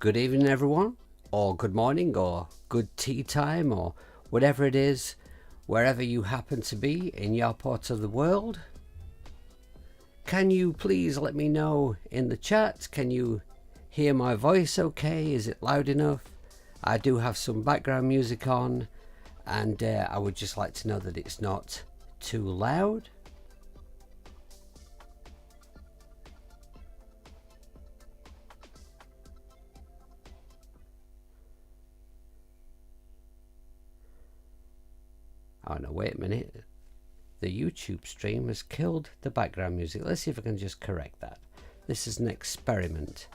Good evening, everyone, or good morning, or good tea time, or whatever it is, wherever you happen to be in your part of the world. Can you please let me know in the chat? Can you hear my voice okay? Is it loud enough? I do have some background music on, and I would just like to know that it's not too loud. Oh no, wait a minute. The YouTube stream has killed the background music. Let's see if I can just correct that. This is an experiment.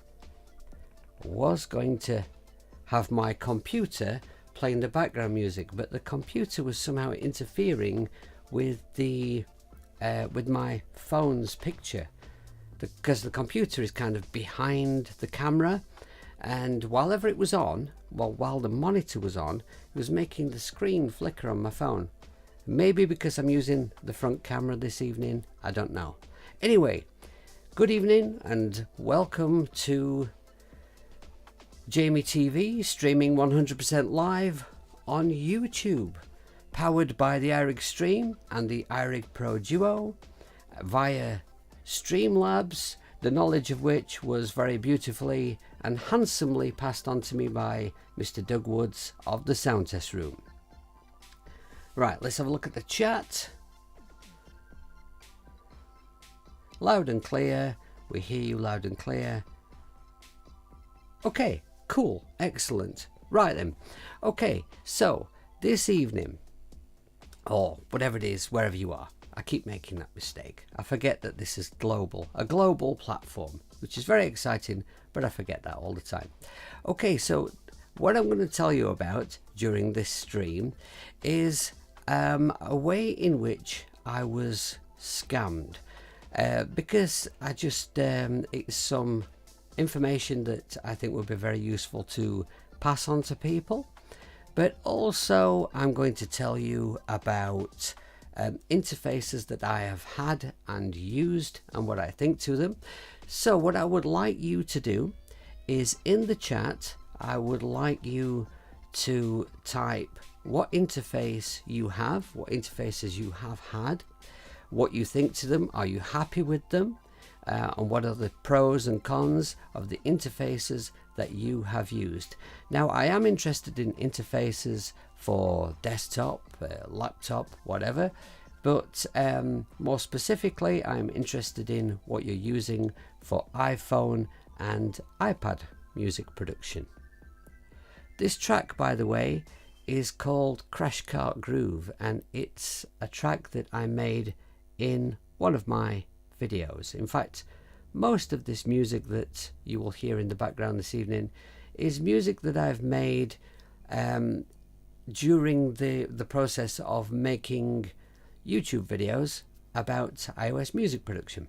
I was going to have my computer playing the background music, but the computer was somehow interfering with the with my phone's picture, because the computer is kind of behind the camera, and while it was on, while the monitor was on, it was making the screen flicker on my phone. Maybe because I'm using the front camera this evening, I don't know. Anyway, good evening and welcome to Jamie TV, streaming 100% live on YouTube, powered by the iRig Stream and the iRig Pro Duo via Streamlabs, the knowledge of which was very beautifully and handsomely passed on to me by Mr. Doug Woods of the Sound Test Room. Right, let's have a look at the chat. Loud and clear. We hear you loud and clear. Okay, cool, excellent. Right then. Okay, so this evening, or whatever it is, wherever you are, I keep making that mistake. I forget that this is a global platform, which is very exciting, but I forget that all the time. Okay, so what I'm going to tell you about during this stream is a way in which I was scammed, because I just it's some information that I think would be very useful to pass on to people, but also I'm going to tell you about interfaces that I have had and used and what I think to them. So what I would like you to do is, in the chat, I would like you to type what interface you have, what interfaces you have had, what you think to them, are you happy with them, and what are the pros and cons of the interfaces that you have used. Now, I am interested in interfaces for desktop, laptop, whatever, but more specifically, I'm interested in what you're using for iPhone and iPad music production. This track, by the way, is called Crash Cart Groove, and it's a track that I made in one of my videos. In fact, most of this music that you will hear in the background this evening is music that I've made during the process of making YouTube videos about iOS music production.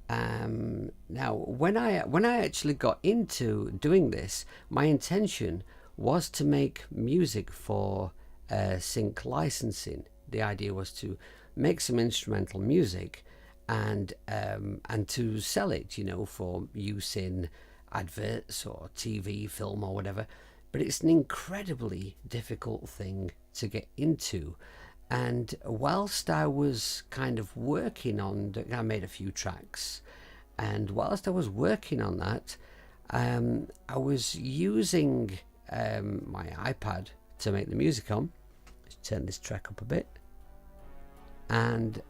Now, when I actually got into doing this, my intention was to make music for sync licensing. The idea was to make some instrumental music and to sell it, you know, for use in adverts or TV, film or whatever. But it's an incredibly difficult thing to get into. And whilst I was kind of working on, I made a few tracks, and whilst I was working on that, I was using my iPad to make the music on. Let's turn this track up a bit, and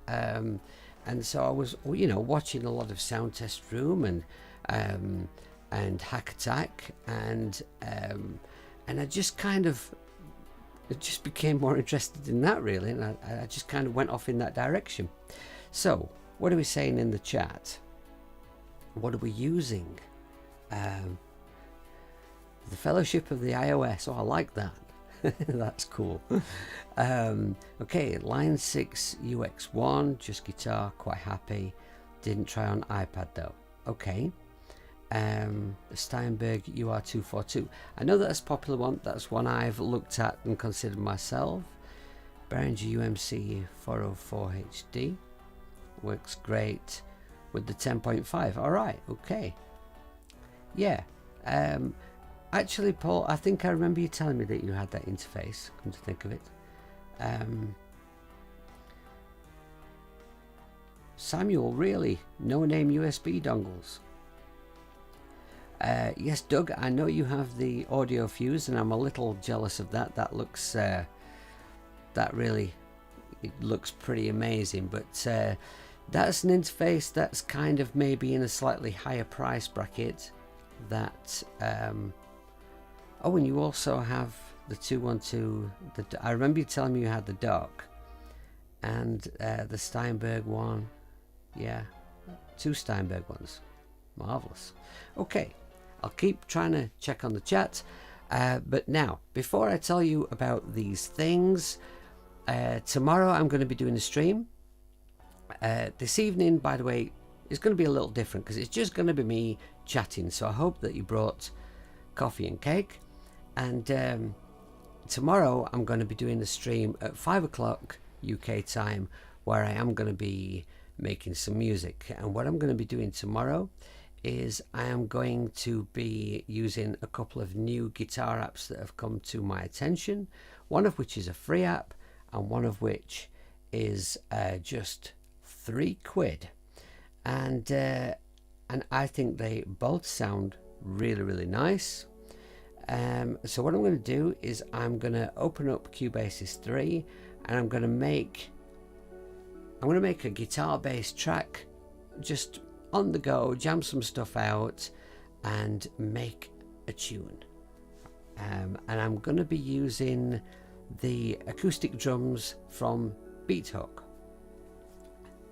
so I was, you know, watching a lot of Sound Test Room and Hack Attack, and I just kind of, it just became more interested in that, really, and I just kind of went off in that direction. So what are we saying in the chat? What are we using? The Fellowship of the iOS. Oh, I like that. That's cool. Okay, line 6 UX1, just guitar, quite happy. Didn't try on iPad though. Okay. The Steinberg UR242. I know that's a popular one. That's one I've looked at and considered myself. Behringer UMC 404 HD. Works great with the 10.5. Alright, okay. Yeah. Actually, Paul, I think I remember you telling me that you had that interface, come to think of it. Samuel, really? No name USB dongles? Yes, Doug, I know you have the audio fuse, and I'm a little jealous of that. That looks, that really, it looks pretty amazing. But that's an interface that's kind of maybe in a slightly higher price bracket. That, oh, and you also have the 212. I remember you telling me you had the Dock and the Steinberg one. Yeah, 2 Steinberg ones. Marvelous. Okay. I'll keep trying to check on the chat, but now, before I tell you about these things, tomorrow I'm going to be doing a stream. This evening, by the way, is going to be a little different because it's just going to be me chatting, so I hope that you brought coffee and cake. And tomorrow I'm going to be doing a stream at 5 o'clock UK time, where I am going to be making some music. And what I'm going to be doing tomorrow is I am going to be using a couple of new guitar apps that have come to my attention, one of which is a free app and one of which is just £3, and I think they both sound really nice. So what I'm going to do is I'm going to open up Cubasis 3 and I'm going to make a guitar based track, just on the go, jam some stuff out and make a tune. And I'm going to be using the acoustic drums from Beathook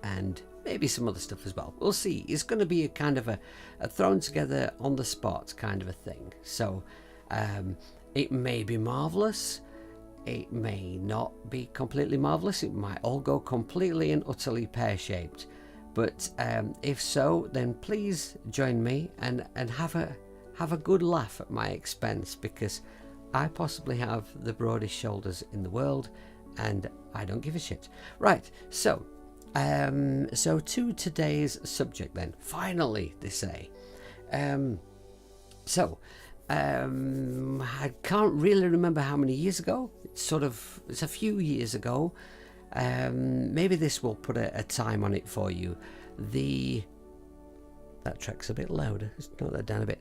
and maybe some other stuff as well. We'll see. It's going to be a kind of a thrown together on the spot kind of a thing. So it may be marvelous. It may not be completely marvelous. It might all go completely and utterly pear-shaped. But if so, then please join me and have a good laugh at my expense, because I possibly have the broadest shoulders in the world and I don't give a shit. Right, so to today's subject then. Finally, they say. I can't really remember how many years ago. It's a few years ago. Maybe this will put a time on it for you. That track's a bit louder. Let's note that down a bit.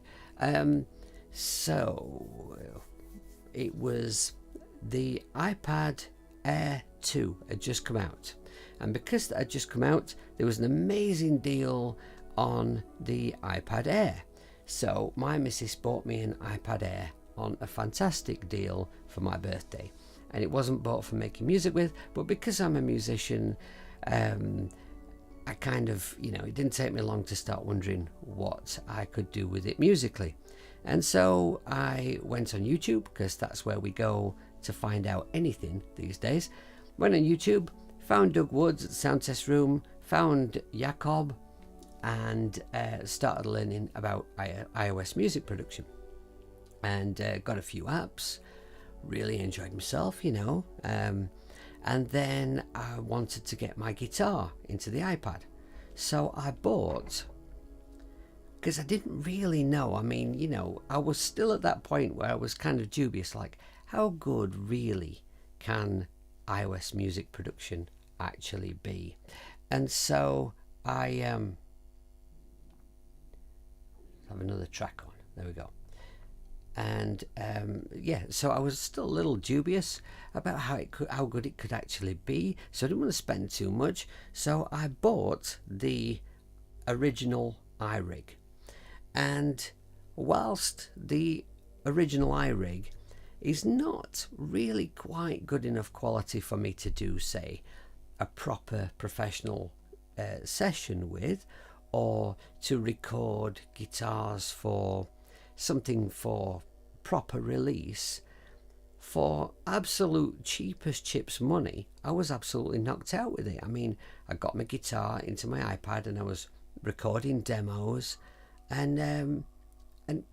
So it was the iPad Air 2 had just come out, and because that had just come out, there was an amazing deal on the iPad Air. So my missus bought me an iPad Air on a fantastic deal for my birthday. And it wasn't bought for making music with, but because I'm a musician, I kind of, it didn't take me long to start wondering what I could do with it musically. And so I went on YouTube, because that's where we go to find out anything these days. Went on YouTube, found Doug Woods at the Sound Test Room, found Jakob, and started learning about iOS music production. And got a few apps. Really enjoyed myself, and then I wanted to get my guitar into the iPad, so I bought, because I didn't really know, I was still at that point where I was kind of dubious, like, how good really can iOS music production actually be? And so I have another track on, there we go. And so I was still a little dubious about how good it could actually be, so I didn't want to spend too much. So I bought the original iRig, and whilst the original iRig is not really quite good enough quality for me to do, say, a proper professional session with, or to record guitars for something for proper release, for absolute cheapest chips money, I was absolutely knocked out with it. I got my guitar into my iPad and I was recording demos, and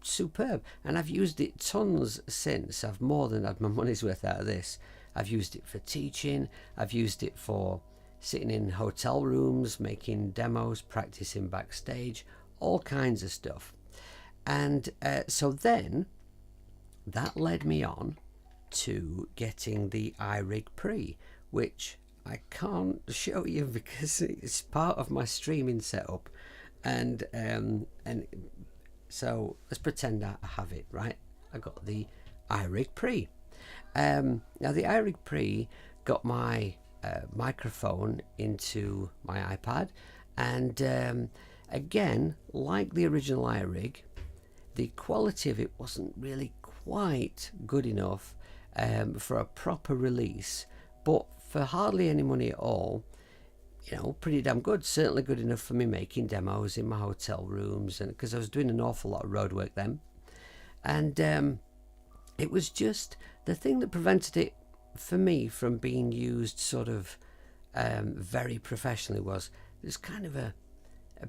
superb. And I've used it tons since. I've more than had my money's worth out of this. I've used it for teaching. I've used it for sitting in hotel rooms, making demos, practicing backstage, all kinds of stuff. And so then that led me on to getting the iRig Pre, which I can't show you because it's part of my streaming setup, and so let's pretend I have it, right? I got the iRig Pre. Now the iRig Pre got my microphone into my iPad, and again, like the original iRig, the quality of it wasn't really quite good enough for a proper release, but for hardly any money at all, you know, pretty damn good. Certainly good enough for me making demos in my hotel rooms, and because I was doing an awful lot of road work then. And it was just the thing that prevented it for me from being used sort of very professionally was there's kind of a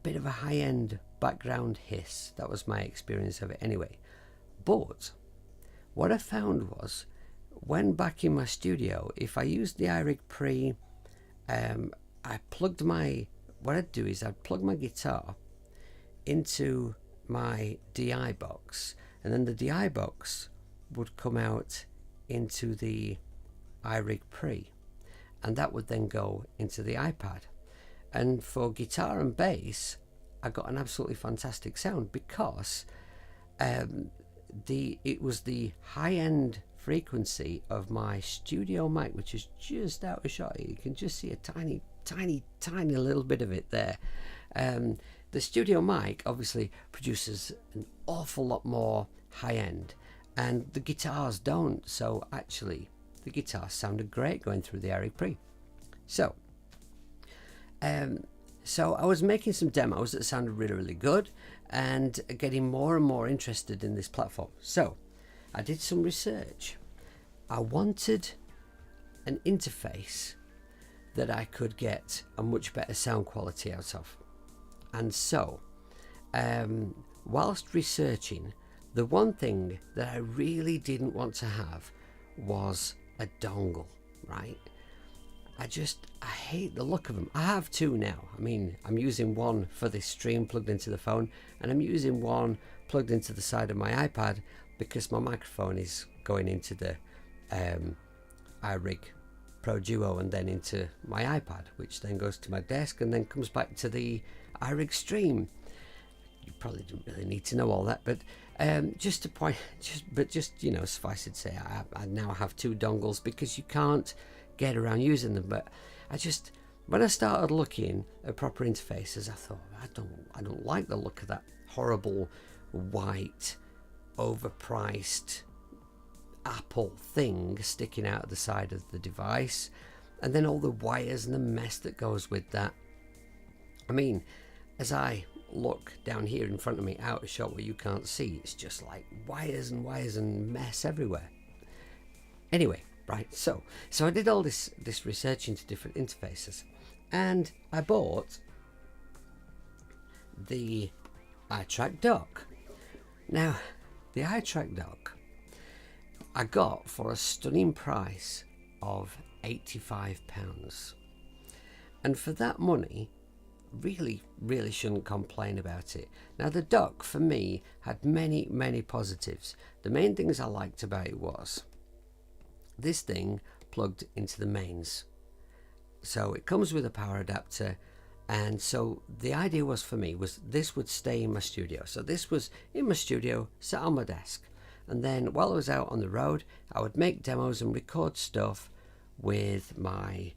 bit of a high-end background hiss. That was my experience of it anyway. But what I found was, when back in my studio, if I used the iRig Pre, I plugged what I'd do is I'd plug my guitar into my DI box, and then the DI box would come out into the iRig Pre, and that would then go into the iPad. And for guitar and bass, I got an absolutely fantastic sound because it was the high-end frequency of my studio mic, which is just out of shot. You can just see a tiny little bit of it there. The studio mic obviously produces an awful lot more high-end, and the guitars don't. So actually, the guitars sounded great going through the iRig Pre. So I was making some demos that sounded really good, and getting more and more interested in this platform. So I did some research. I wanted an interface that I could get a much better sound quality out of. And so, whilst researching, the one thing that I really didn't want to have was a dongle, right? I hate the look of them. I have two now. I mean, I'm using one for this stream plugged into the phone, and I'm using one plugged into the side of my iPad because my microphone is going into the iRig Pro Duo and then into my iPad, which then goes to my desk and then comes back to the iRig Stream. You probably didn't really need to know all that, but just to point, you know, suffice it to say, I now have two dongles because you can't get around using them. But when I started looking at proper interfaces, I thought I don't like the look of that horrible white overpriced Apple thing sticking out of the side of the device, and then all the wires and the mess that goes with that. I mean, as I look down here in front of me out of shot where you can't see, it's just like wires and mess everywhere. Anyway, right, so I did all this research into different interfaces, and I bought the iTrack dock. Now, the iTrack dock I got for a stunning price of £85, and for that money, really shouldn't complain about it. Now, the dock for me had many positives. The main things I liked about it was this thing plugged into the mains, so it comes with a power adapter. And so the idea was for me was this would stay in my studio. So this was in my studio, sat on my desk, and then while I was out on the road, I would make demos and record stuff with my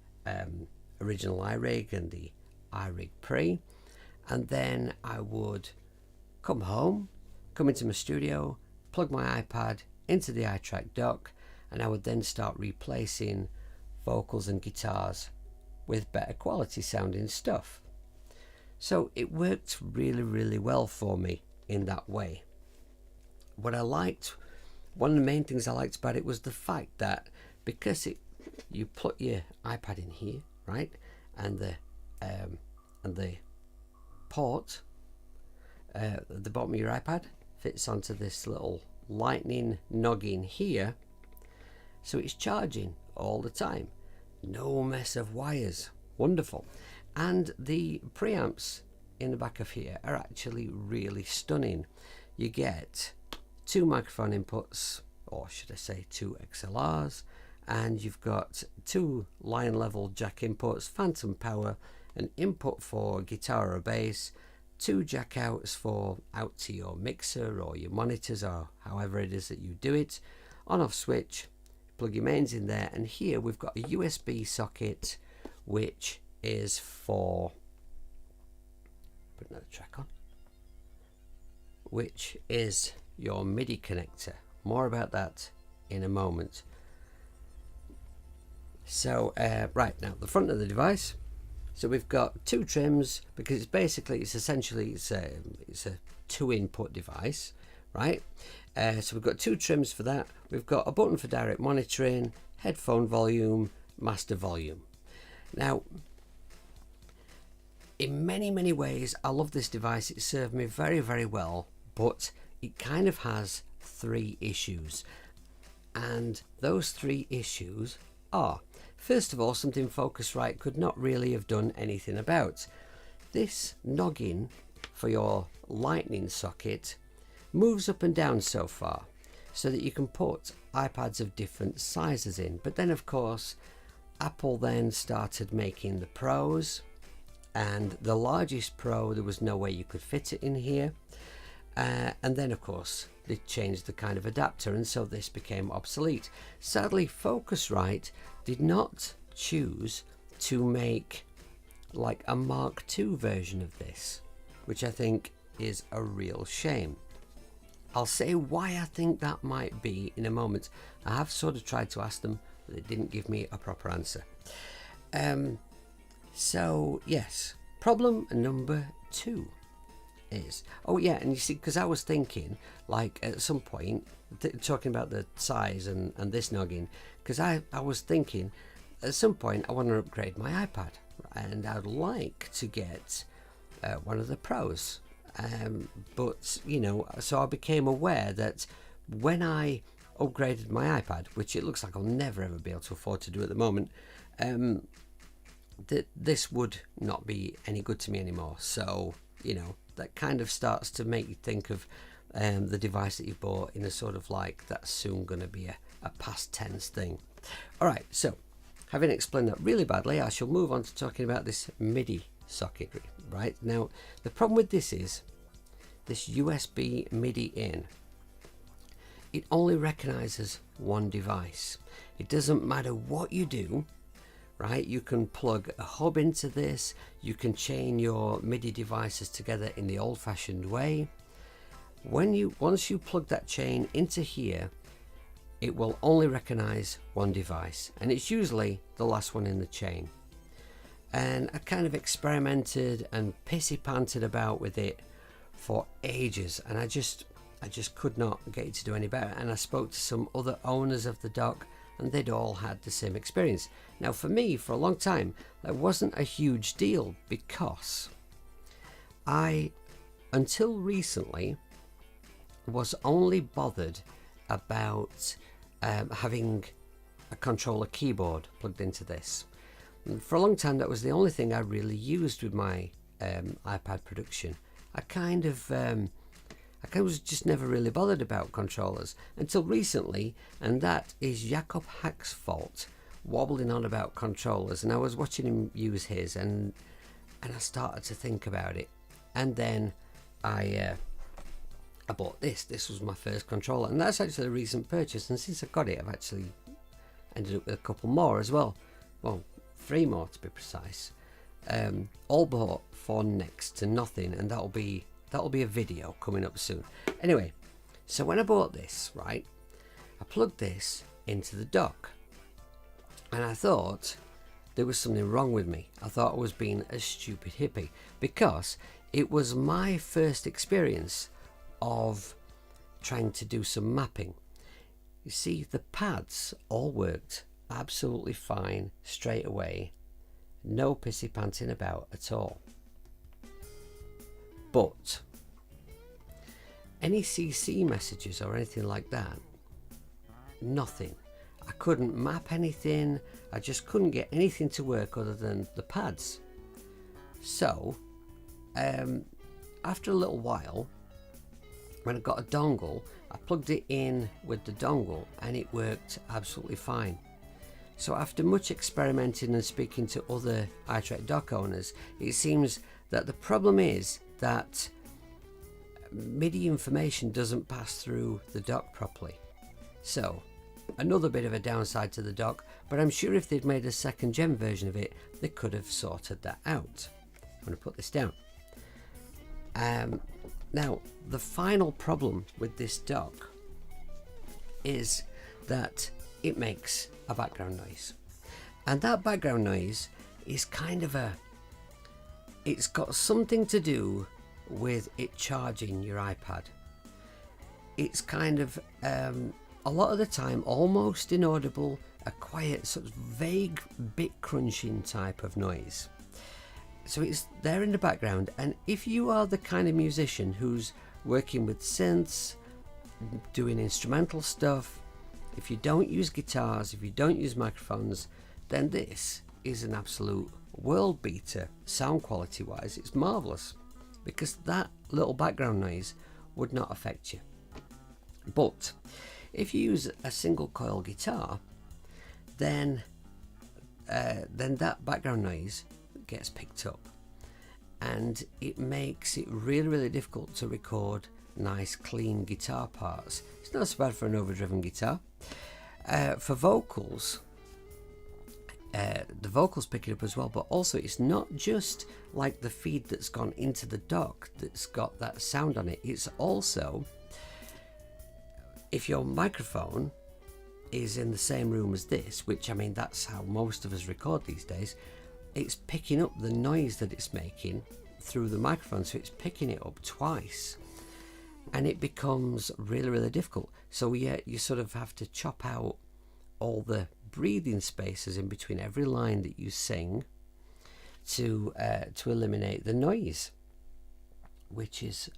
original iRig and the iRig Pre, and then I would come home, come into my studio, plug my iPad into the iTrack dock, and I would then start replacing vocals and guitars with better quality sounding stuff. So it worked really well for me in that way. What I liked, one of the main things I liked about it was the fact that because you put your iPad in here, right, and the port at the bottom of your iPad fits onto this little lightning noggin here, so it's charging all the time. No mess of wires. Wonderful. And the preamps in the back of here are actually really stunning. you get 2 microphone inputs, or should I say 2 XLRs, and you've got 2 line level jack inputs, phantom power, an input for guitar or bass, 2 jack outs for out to your mixer or your monitors or however it is that you do it, on off switch, plug your mains in there, and here we've got a USB socket which is for, put another track on, which is your MIDI connector. More about that in a moment. So right, now the front of the device, so we've got 2 trims, because it's essentially a 2 input device, right? So we've got 2 trims for that. We've got a button for direct monitoring, headphone volume, master volume. Now, in many ways, I love this device. It served me very, very well, but it kind of has 3 issues. And those 3 issues are, first of all, something Focusrite could not really have done anything about. This noggin for your lightning socket moves up and down so far so that you can put iPads of different sizes in. But then, of course, Apple then started making the Pros, and the largest Pro, there was no way you could fit it in here. And then, of course, they changed the kind of adapter, and so this became obsolete. Sadly, Focusrite did not choose to make like a Mark II version of this, which I think is a real shame. I'll say why I think that might be in a moment. I have sort of tried to ask them, but they didn't give me a proper answer. So yes, problem number 2 is, oh yeah, and you see, because I was thinking, like at some point, talking about the size and this noggin, because I was thinking at some point I want to upgrade my iPad, and I'd like to get one of the Pros. But you know, so I became aware that when I upgraded my iPad, which it looks like I'll never ever be able to afford to do at the moment, that this would not be any good to me anymore. So you know, that kind of starts to make you think of the device that you bought in a sort of like, that's soon going to be a past tense thing. Alright, so having explained that really badly, I shall move on to talking about this MIDI socketry. Right, now the problem with this is this USB MIDI in, it only recognizes one device. It doesn't matter what you do, right? You can plug a hub into this, you can chain your MIDI devices together in the old-fashioned way. Once you plug that chain into here, it will only recognize one device, and it's usually the last one in the chain. And I kind of experimented and pissy-panted about with it for ages, and I just could not get it to do any better. And I spoke to some other owners of the dock, and they'd all had the same experience. Now for me, for a long time, that wasn't a huge deal, because I, until recently, was only bothered about having a controller keyboard plugged into this. And for a long time, that was the only thing I really used with my iPad production. I was just never really bothered about controllers until recently, and that is Jacob Hack's fault, wobbling on about controllers. And I was watching him use his, and I started to think about it, and then I bought this. This was my first controller, and that's actually a recent purchase, and since I got it, I've actually ended up with a couple more as well. Well, 3 more to be precise. All bought for next to nothing, and that'll be a video coming up soon. Anyway, so when I bought this, right, I plugged this into the dock, and I thought there was something wrong with me. I thought I was being a stupid hippie, because it was my first experience of trying to do some mapping. You see, the pads all worked absolutely fine straight away, no pissy panting about at all. But any CC messages or anything like that, nothing. I couldn't map anything. I just couldn't get anything to work other than the pads. So after a little while, when I got a dongle, I plugged it in with the dongle and it worked absolutely fine. So after much experimenting and speaking to other iTrack dock owners, it seems that the problem is that MIDI information doesn't pass through the dock properly. So another bit of a downside to the dock, but I'm sure if they'd made a second gen version of it, they could have sorted that out. I'm going to put this down. Now, the final problem with this dock is that it makes a background noise. And that background noise is kind of it's got something to do with it charging your iPad. It's kind of, a lot of the time, almost inaudible, a quiet, sort of vague bit crunching type of noise. So it's there in the background, and if you are the kind of musician who's working with synths, doing instrumental stuff, if you don't use guitars, if you don't use microphones, then this is an absolute world beater sound quality wise. It's marvelous because that little background noise would not affect you. But if you use a single coil guitar, then that background noise gets picked up, and it makes it really difficult to record nice clean guitar parts. It's not so bad for an overdriven guitar. For vocals, the vocals pick it up as well, but also it's not just like the feed that's gone into the dock that's got that sound on it. It's also, if your microphone is in the same room as this, which I mean that's how most of us record these days, it's picking up the noise that it's making through the microphone, so it's picking it up twice, and it becomes really difficult. So yeah, you sort of have to chop out all the breathing spaces in between every line that you sing to eliminate the noise, which is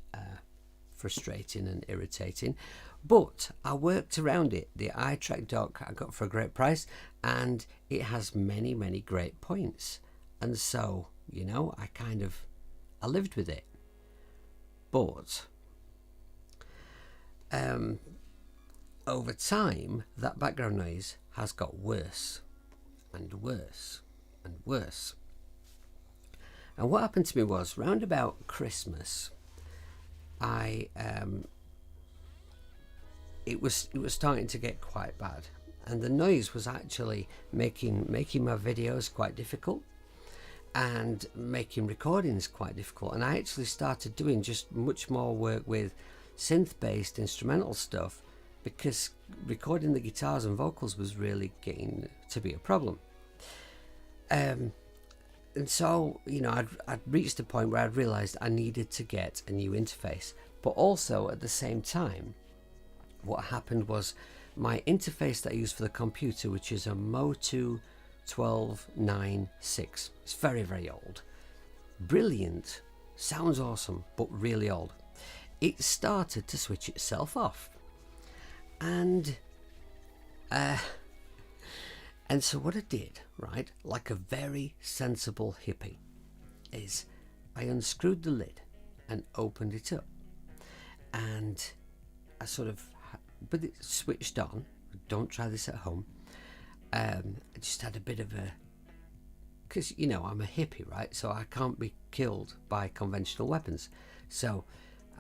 frustrating and irritating. But I worked around it. The iTrack dock I got for a great price, and it has many great points, and so, you know, I lived with it. But over time, that background noise has got worse and worse and worse. And what happened to me was, round about Christmas, it was starting to get quite bad, and the noise was actually making my videos quite difficult and making recordings quite difficult. And I actually started doing just much more work with synth-based instrumental stuff, because recording the guitars and vocals was really getting to be a problem. And so, you know, I'd reached a point where I'd realized I needed to get a new interface. But also at the same time, what happened was my interface that I use for the computer, which is a Motu 1296. It's very old. Brilliant. Sounds awesome, but really old. It started to switch itself off. And so what I did, right, like a very sensible hippie, is I unscrewed the lid and opened it up. And I sort of, with it switched on, don't try this at home, I just had a bit of a, because, you know, I'm a hippie, right, so I can't be killed by conventional weapons. So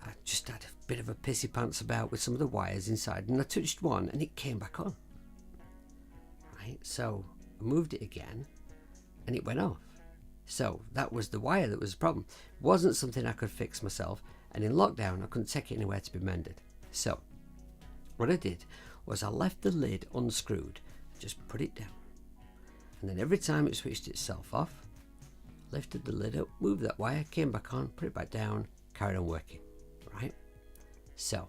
I just had a bit of a pissy pants about with some of the wires inside, and I touched one and it came back on. Right, so I moved it again and it went off. So that was the wire that was the problem. It wasn't something I could fix myself, and in lockdown I couldn't take it anywhere to be mended. So what I did was I left the lid unscrewed, just put it down, and then every time it switched itself off, lifted the lid up, moved that wire, came back on, put it back down, carried on working. Right? So,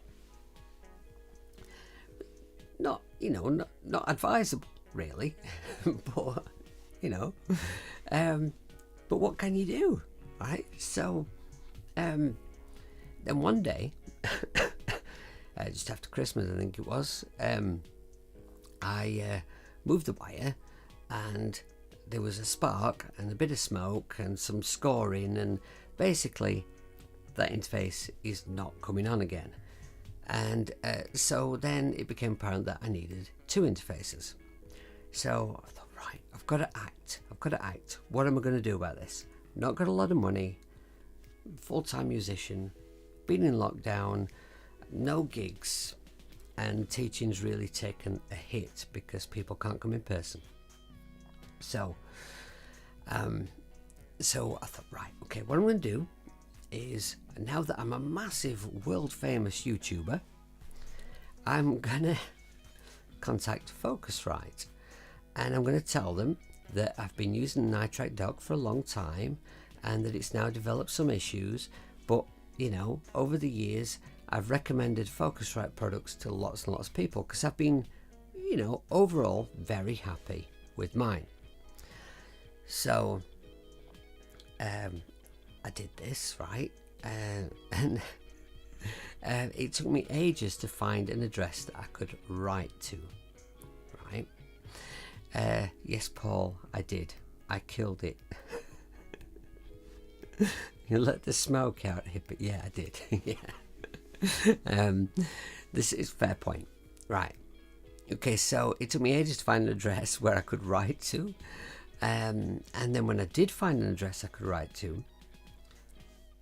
not advisable really, but, you know, but what can you do, right? So, then one day, just after Christmas, I think it was, I moved the wire, and there was a spark and a bit of smoke and some scoring, and basically that interface is not coming on again. And so then it became apparent that I needed two interfaces. So I thought, right, I've got to act. What am I going to do about this? Not got a lot of money, full-time musician, been in lockdown, no gigs, and teaching's really taken a hit because people can't come in person. So I thought, right, okay, what I'm going to do is, now that I'm a massive world famous YouTuber, I'm going to contact Focusrite, and I'm going to tell them that I've been using Nitrite Dog for a long time and that it's now developed some issues, but you know, over the years I've recommended Focusrite products to lots and lots of people because I've been, you know, overall very happy with mine. So I did this, right, and it took me ages to find an address that I could write to, right? Yes, Paul, I did. I killed it. You let the smoke out here, but yeah, I did. Yeah. This is fair point, right? Okay, so it took me ages to find an address where I could write to, and then when I did find an address I could write to,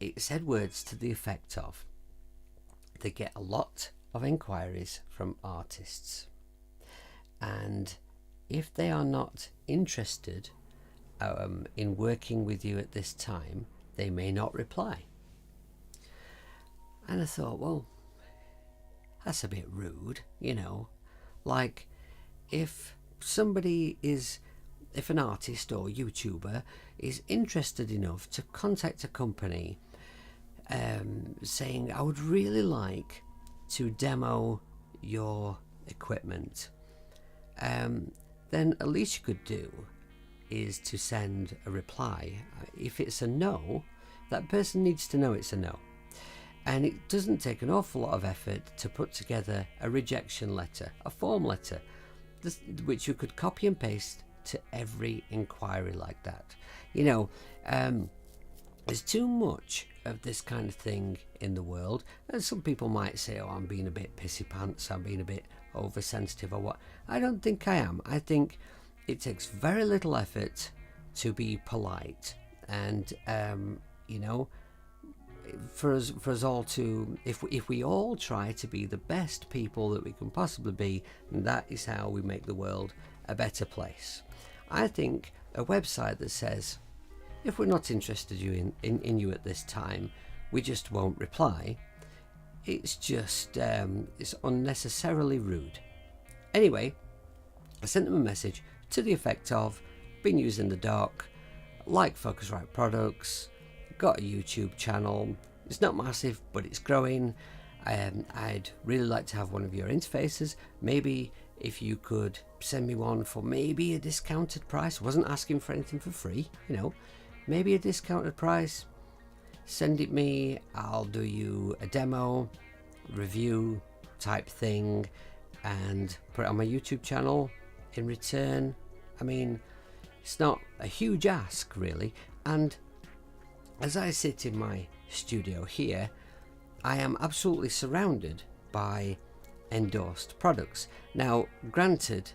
it said words to the effect of, they get a lot of inquiries from artists, and if they are not interested in working with you at this time, they may not reply. And I thought, well, that's a bit rude, you know, like if an artist or YouTuber is interested enough to contact a company saying, I would really like to demo your equipment, then at least you could do is to send a reply. If it's a no, that person needs to know it's a no. And it doesn't take an awful lot of effort to put together a rejection letter, a form letter, which you could copy and paste to every inquiry like that. You know, there's too much of this kind of thing in the world, and some people might say, oh, I'm being a bit pissy pants, I'm being a bit oversensitive or what. I don't think I am. I think it takes very little effort to be polite, and you know, for us all to, if we all try to be the best people that we can possibly be, that is how we make the world a better place. I think a website that says, if we're not interested in you at this time, we just won't reply, it's just it's unnecessarily rude. Anyway, I sent them a message to the effect of, been using the dock, like Focusrite products, got a YouTube channel, it's not massive but it's growing, I'd really like to have one of your interfaces. Maybe if you could send me one for maybe a discounted price. Wasn't asking for anything for free, you know, maybe a discounted price. Send it me, I'll do you a demo, review type thing, and put it on my YouTube channel in return. I mean, it's not a huge ask really, and as I sit in my studio here, I am absolutely surrounded by endorsed products. Now, granted,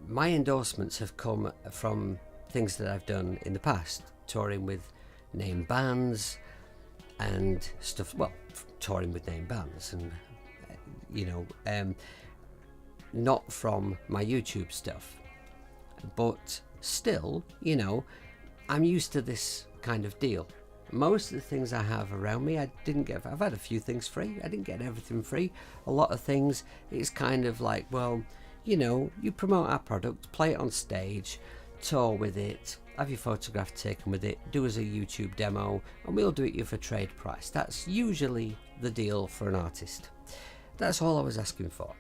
my endorsements have come from things that I've done in the past, touring with name bands and stuff. Well, touring with name bands, and you know, not from my YouTube stuff, but still, you know, I'm used to this kind of deal. Most of the things I have around me, I didn't get. I've had a few things free. I didn't get everything free. A lot of things, it's kind of like, well, you know, you promote our product, play it on stage, tour with it, have your photograph taken with it, do as a YouTube demo, and we'll do it you for trade price. That's usually the deal for an artist. That's all I was asking for.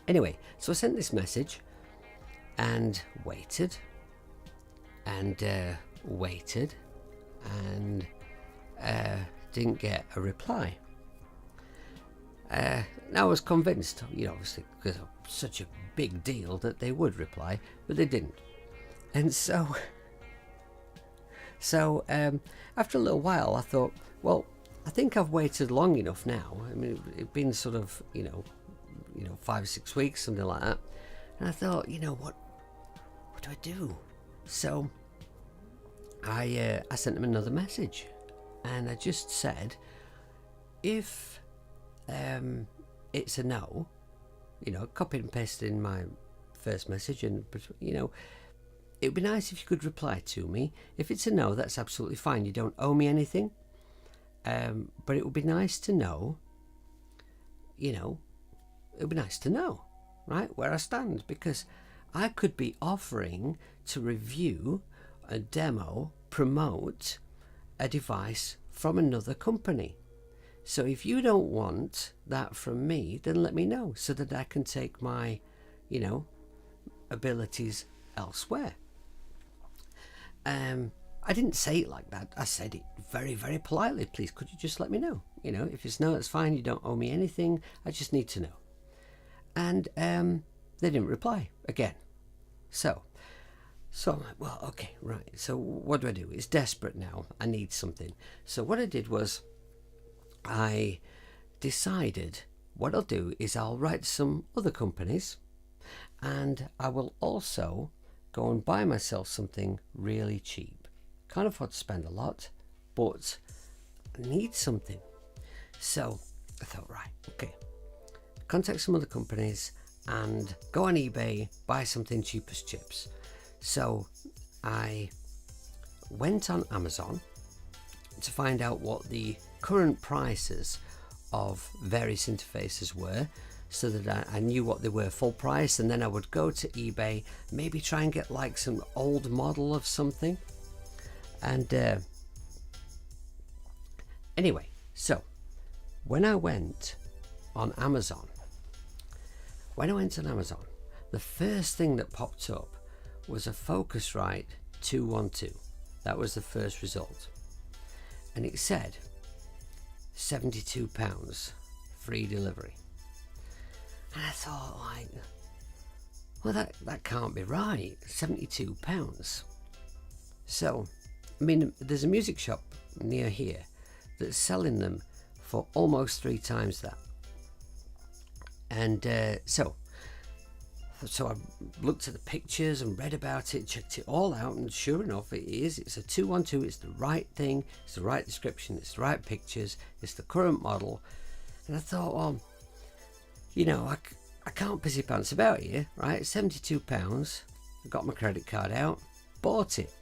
Anyway, so I sent this message and waited and waited and didn't get a reply. Now I was convinced, you know, obviously because of such a big deal, that they would reply, but they didn't. And so after a little while I thought, well, I think I've waited long enough now. I mean, it's been sort of, 5 or 6 weeks, something like that. And I thought, what do I do? So I sent them another message, and I just said, if it's a no, copied and pasted in my first message, and it would be nice if you could reply to me. If it's a no, that's absolutely fine. You don't owe me anything, but it would be nice to know. It would be nice to know, right, where I stand, because I could be offering to review a demo, promote a device from another company. So if you don't want that from me, then let me know so that I can take my, abilities elsewhere. I didn't say it like that. I said it very, very politely. Please, could you just let me know? If it's no, that's fine. You don't owe me anything. I just need to know. And they didn't reply again. So I'm like, well, okay, right. So what do I do? It's desperate now. I need something. So what I did was I decided what I'll do is I'll write some other companies, and I will also go and buy myself something really cheap. Can't afford to spend a lot, but I need something. So I thought, right, okay, contact some other companies and go on eBay, buy something cheap as chips. So I went on Amazon to find out what the current prices of various interfaces were, so that I knew what they were full price, and then I would go to eBay, maybe try and get like some old model of something. And anyway, so when I went on Amazon, the first thing that popped up was a Focusrite 212. That was the first result, and it said £72 free delivery. And I thought, like, well, that can't be right. £72. So, I mean, there's a music shop near here that's selling them for almost 3 times that. And so I looked at the pictures and read about it, checked it all out, and sure enough, it is. It's a 212. It's the right thing. It's the right description. It's the right pictures. It's the current model. And I thought, well, I can't pissy pants about here, right? £72. I got my credit card out, bought it,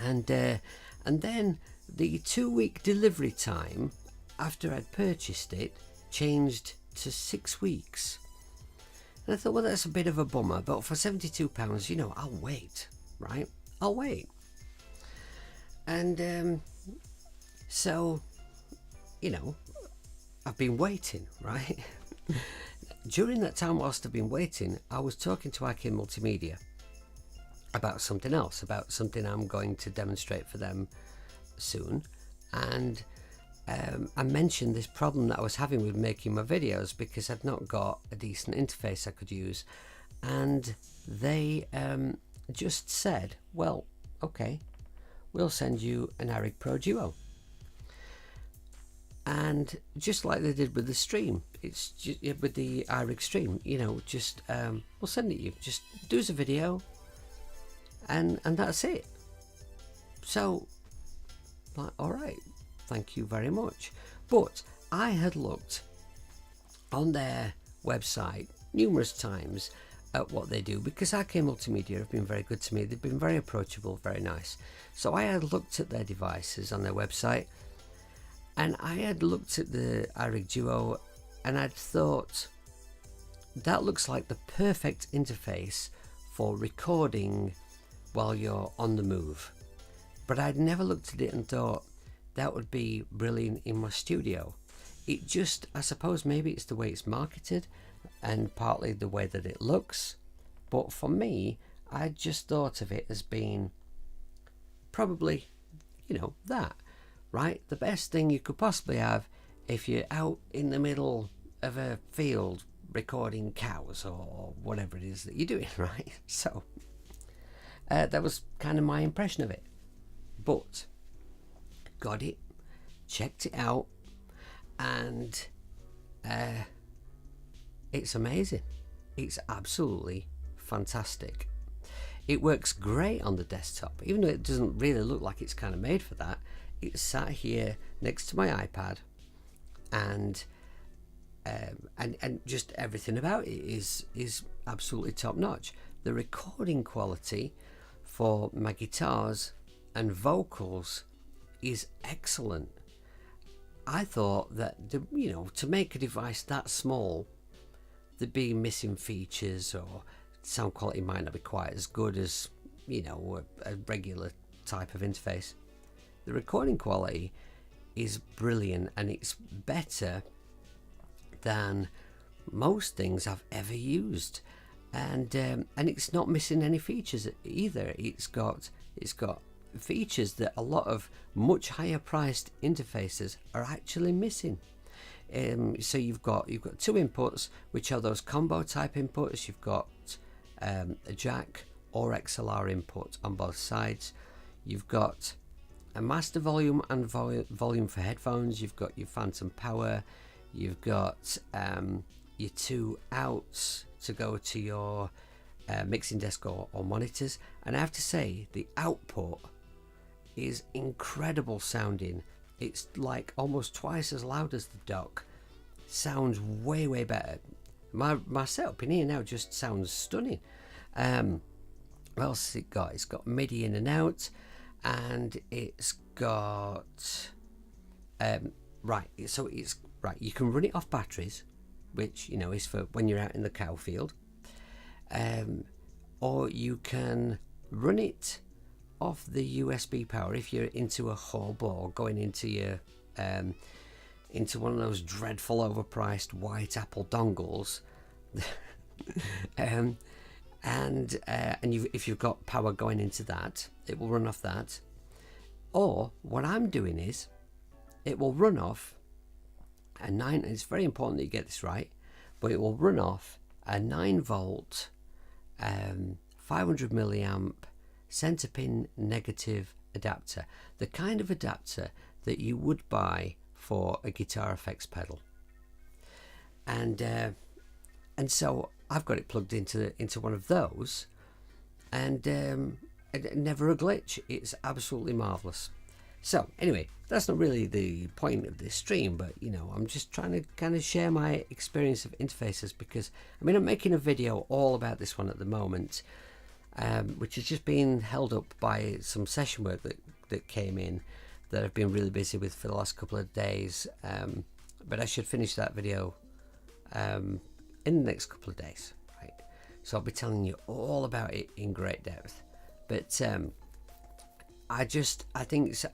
and then the 2-week delivery time after I'd purchased it changed to 6 weeks. And I thought, well, that's a bit of a bummer, but for £72, I'll wait, right? I'll wait. And so, I've been waiting, right? During that time, whilst I've been waiting, I was talking to IK Multimedia about something else, about something I'm going to demonstrate for them soon. And I mentioned this problem that I was having with making my videos because I'd not got a decent interface I could use. And they just said, well, okay, we'll send you an iRig Pro Duo. And just like they did with the stream, it's just, with the iRig stream, just we'll send it you. Just do us a video, and that's it. So, like, all right, thank you very much. But I had looked on their website numerous times at what they do, because IK Multimedia have been very good to me. They've been very approachable, very nice. So I had looked at their devices on their website, and I had looked at the iRig Duo, and I'd thought, that looks like the perfect interface for recording while you're on the move. But I'd never looked at it and thought that would be brilliant in my studio. It just, I suppose maybe it's the way it's marketed and partly the way that it looks. But for me, I just thought of it as being probably, that. Right, the best thing you could possibly have if you're out in the middle of a field recording cows or whatever it is that you're doing, right? So that was kind of my impression of it. But got it, checked it out, and it's amazing. It's absolutely fantastic. It works great on the desktop, even though it doesn't really look like it's kind of made for that. It's sat here next to my iPad, and just everything about it is absolutely top notch. The recording quality for my guitars and vocals is excellent. I thought that to make a device that small, there'd be missing features, or sound quality might not be quite as good as a regular type of interface. The recording quality is brilliant, and it's better than most things I've ever used, and it's not missing any features either. It's got features that a lot of much higher priced interfaces are actually missing. So you've got two inputs, which are those combo type inputs. You've got a jack or XLR input on both sides. You've got a master volume and volume for headphones. You've got your phantom power. You've got your two outs to go to your mixing desk or monitors. And I have to say, the output is incredible sounding. It's like almost twice as loud as the dock. Sounds way better. My setup in here now just sounds stunning. What else has it got? It's got MIDI in and out, and it's got you can run it off batteries, which is for when you're out in the cow field, or you can run it off the USB power if you're into a hub or going into your into one of those dreadful overpriced white Apple dongles. If you've got power going into that, it will run off that. Or what I'm doing is, it will run off a 9. It's very important that you get this right, but it will run off a 9-volt, 500 milliamp center pin negative adapter, the kind of adapter that you would buy for a guitar effects pedal. And so I've got it plugged into one of those, and never a glitch. It's absolutely marvelous. So anyway, that's not really the point of this stream, but I'm just trying to kind of share my experience of interfaces, because I'm making a video all about this one at the moment, which has just been held up by some session work that came in that I've been really busy with for the last couple of days, but I should finish that video in the next couple of days, right? So I'll be telling you all about it in great depth. But I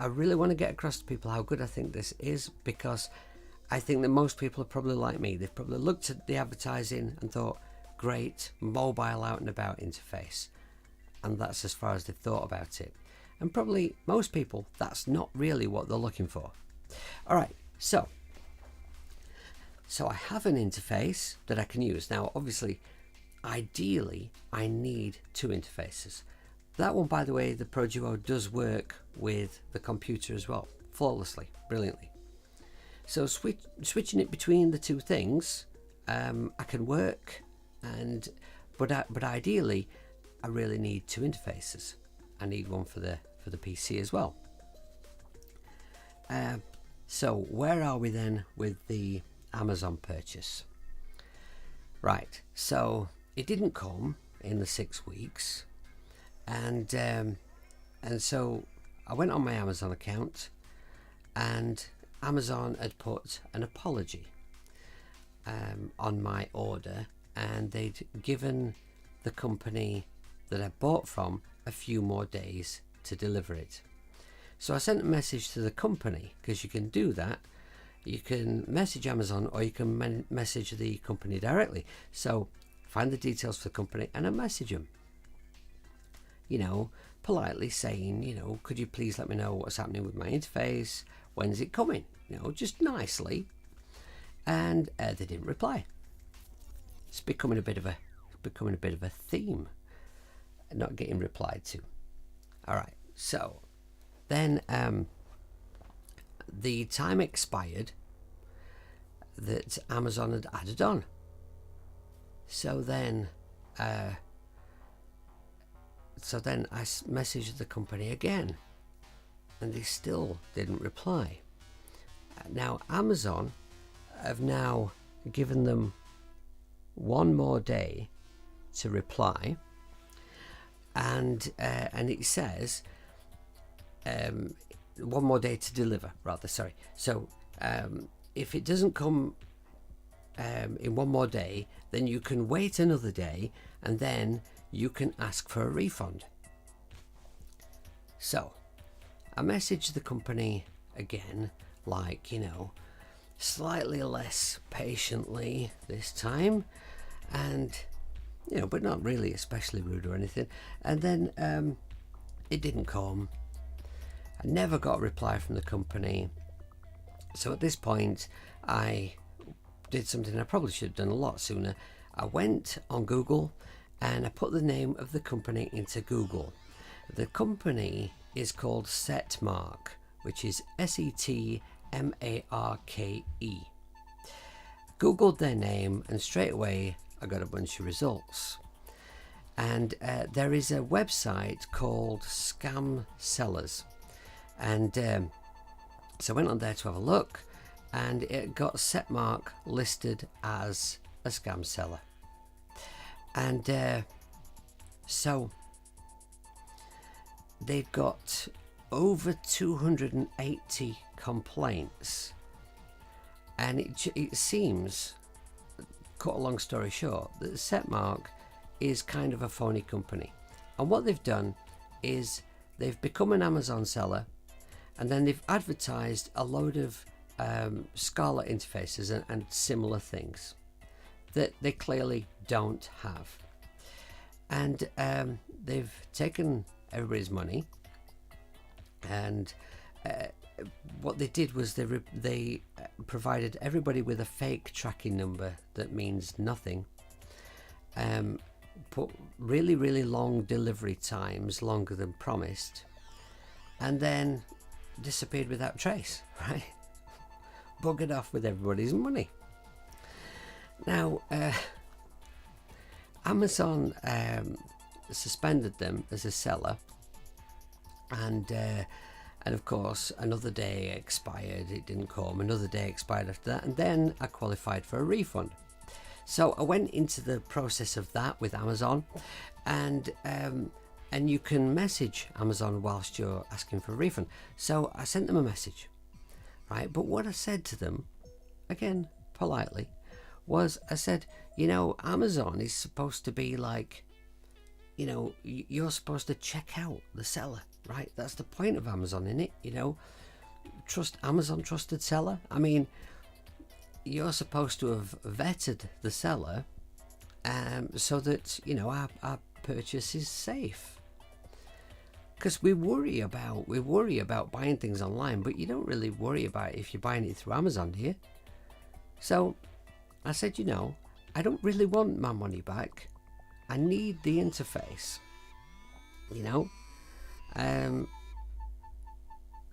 really want to get across to people how good I think this is, because I think that most people are probably like me. They've probably looked at the advertising and thought, great, mobile out and about interface, and that's as far as they've thought about it. And probably most people, that's not really what they're looking for. All right, so I have an interface that I can use. Now, obviously, ideally, I need two interfaces. That one, by the way, the Pro Duo does work with the computer as well, flawlessly, brilliantly. So switching it between the two things, I can work, but ideally, I really need two interfaces. I need one for the PC as well. So where are we then with the Amazon purchase? Right, so it didn't come in the 6 weeks, and so I went on my Amazon account, and Amazon had put an apology on my order, and they'd given the company that I bought from a few more days to deliver it. So I sent a message to the company, because you can do that. You can message Amazon, or you can message the company directly. So find the details for the company and I message them, politely saying, could you please let me know what's happening with my interface? When's it coming? Just nicely. And they didn't reply. It's becoming a bit of a theme, not getting replied to. All right, so then the time expired that Amazon had added on. So then I messaged the company again, and they still didn't reply. Now Amazon have now given them one more day to reply, and it says one more day to deliver, rather. Sorry. So if it doesn't come in one more day, then you can wait another day, and then you can ask for a refund. So I messaged the company again, like, slightly less patiently this time, and but not really especially rude or anything. And then it didn't come. I never got a reply from the company. So at this point, I did something I probably should have done a lot sooner. I went on Google and I put the name of the company into Google. The company is called Setmarke, which is Setmarke. Googled their name, and straight away I got a bunch of results. And there is a website called Scam Sellers, and so I went on there to have a look, and it got Setmarke listed as a scam seller. And so they've got over 280 complaints, and it seems, cut a long story short, that Setmarke is kind of a phony company. And what they've done is they've become an Amazon seller, and then they've advertised a load of Scarlett interfaces and similar things that they clearly don't have. And they've taken everybody's money, and what they did was they provided everybody with a fake tracking number that means nothing, put really, really long delivery times, longer than promised, and then disappeared without trace, right? Buggered off with everybody's money. Now, Amazon suspended them as a seller, and of course another day expired, it didn't come, another day expired after that, and then I qualified for a refund. So I went into the process of that with Amazon, and you can message Amazon whilst you're asking for a refund. So I sent them a message, right? But what I said to them, again politely, was I said, Amazon is supposed to be like, you're supposed to check out the seller, right? That's the point of Amazon, isn't it? Trust Amazon, trusted seller. I mean, you're supposed to have vetted the seller so that our purchase is safe. Because we worry about buying things online, but you don't really worry about it if you're buying it through Amazon, do you? So I said, I don't really want my money back. I need the interface,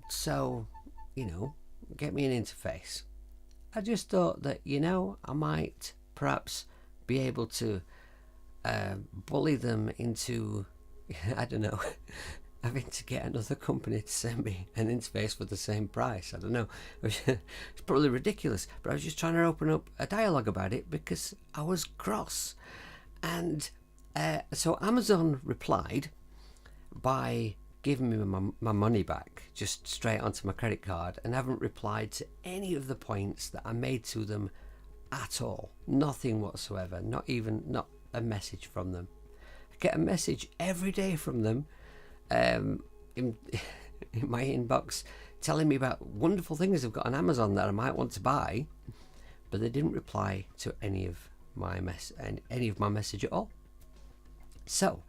so get me an interface. I just thought that I might perhaps be able to bully them into I don't know, having to get another company to send me an interface for the same price. I don't know. It's probably ridiculous, but I was just trying to open up a dialogue about it because I was cross. And so Amazon replied by giving me my money back just straight onto my credit card, and haven't replied to any of the points that I made to them at all. Nothing whatsoever. Not a message from them. I get a message every day from them in my inbox telling me about wonderful things they've got on Amazon that I might want to buy, but they didn't reply to any of my message at all. So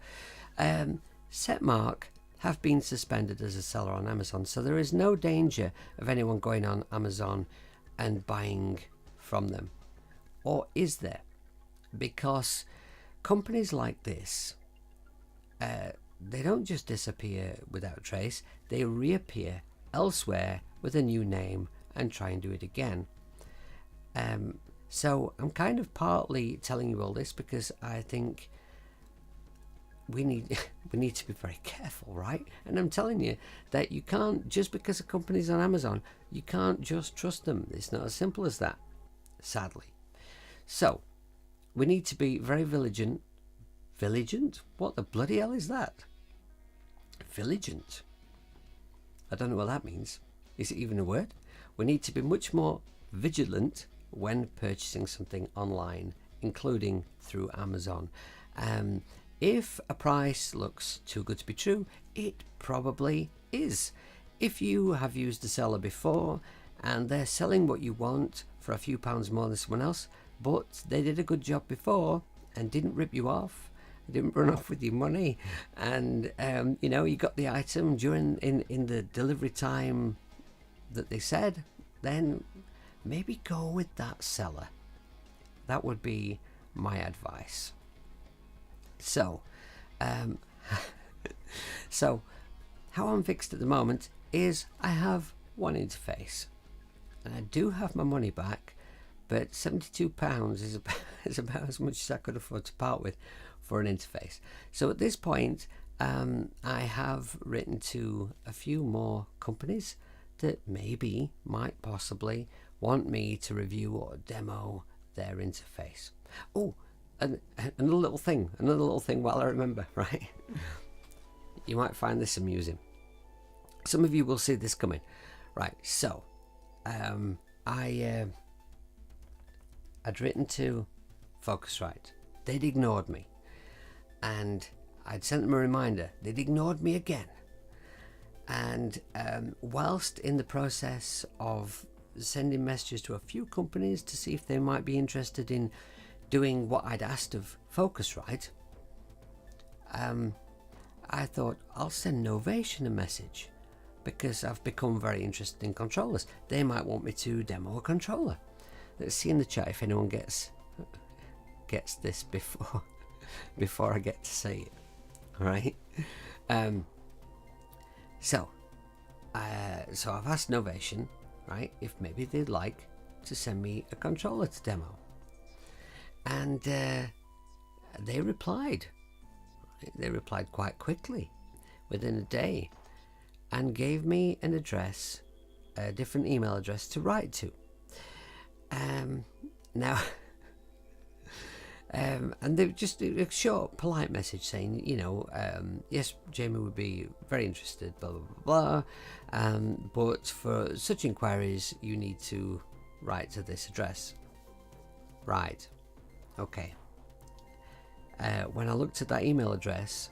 Setmarke have been suspended as a seller on Amazon, so there is no danger of anyone going on Amazon and buying from them. Or is there? Because companies like this, they don't just disappear without trace, they reappear elsewhere with a new name and try and do it again. So I'm kind of partly telling you all this because I think we need to be very careful, right? And I'm telling you that you can't, just because a company's on Amazon, you can't just trust them. It's not as simple as that, sadly. So we need to be very vigilant. Vigilant? What the bloody hell is that? Vigilant. I don't know what that means. Is it even a word? We need to be much more vigilant when purchasing something online, including through Amazon. If a price looks too good to be true, it probably is. If you have used a seller before and they're selling what you want for a few pounds more than someone else, but they did a good job before and didn't rip you off, didn't run off with your money, and you got the item during in the delivery time that they said, then maybe go with that seller. That would be my advice. So how I'm fixed at the moment is I have one interface and I do have my money back, but £72 is about as much as I could afford to part with for an interface. So at this point, I have written to a few more companies that maybe might possibly want me to review or demo their interface. Oh, and another little thing while I remember, right? You might find this amusing. Some of you will see this coming. Right, so I'd written to Focusrite. They'd ignored me. And I'd sent them a reminder. They'd ignored me again. And whilst in the process of sending messages to a few companies to see if they might be interested in doing what I'd asked of Focusrite, I thought I'll send Novation a message because I've become very interested in controllers. They might want me to demo a controller. Let's see in the chat if anyone gets this before I get to say it. All right. So I've asked Novation, right, if maybe they'd like to send me a controller to demo, and they replied. They replied quite quickly, within a day, and gave me an address, a different email address to write to. Now, and they just a short, polite message saying, yes, Jamie would be very interested, blah, blah, blah, blah. But for such inquiries, you need to write to this address. Right. Okay. When I looked at that email address,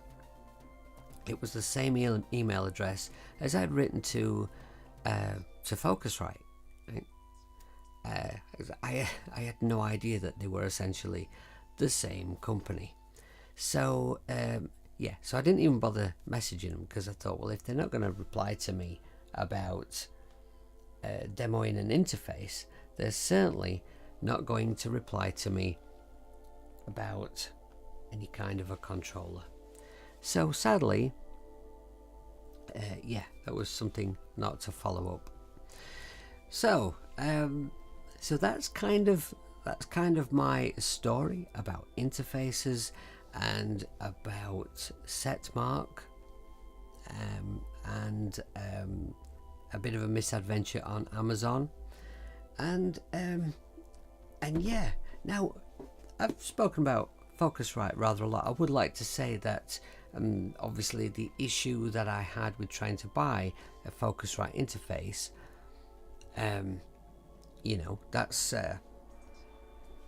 it was the same email address as I'd written to Focusrite. Right? I had no idea that they were essentially the same company. So so I didn't even bother messaging them because I thought, well, if they're not going to reply to me about demoing an interface, they're certainly not going to reply to me about any kind of a controller. So sadly, that was something not to follow up. So that's kind of my story about interfaces and about Setmark, and a bit of a misadventure on Amazon, and now I've spoken about Focusrite rather a lot. I would like to say that obviously the issue that I had with trying to buy a Focusrite interface,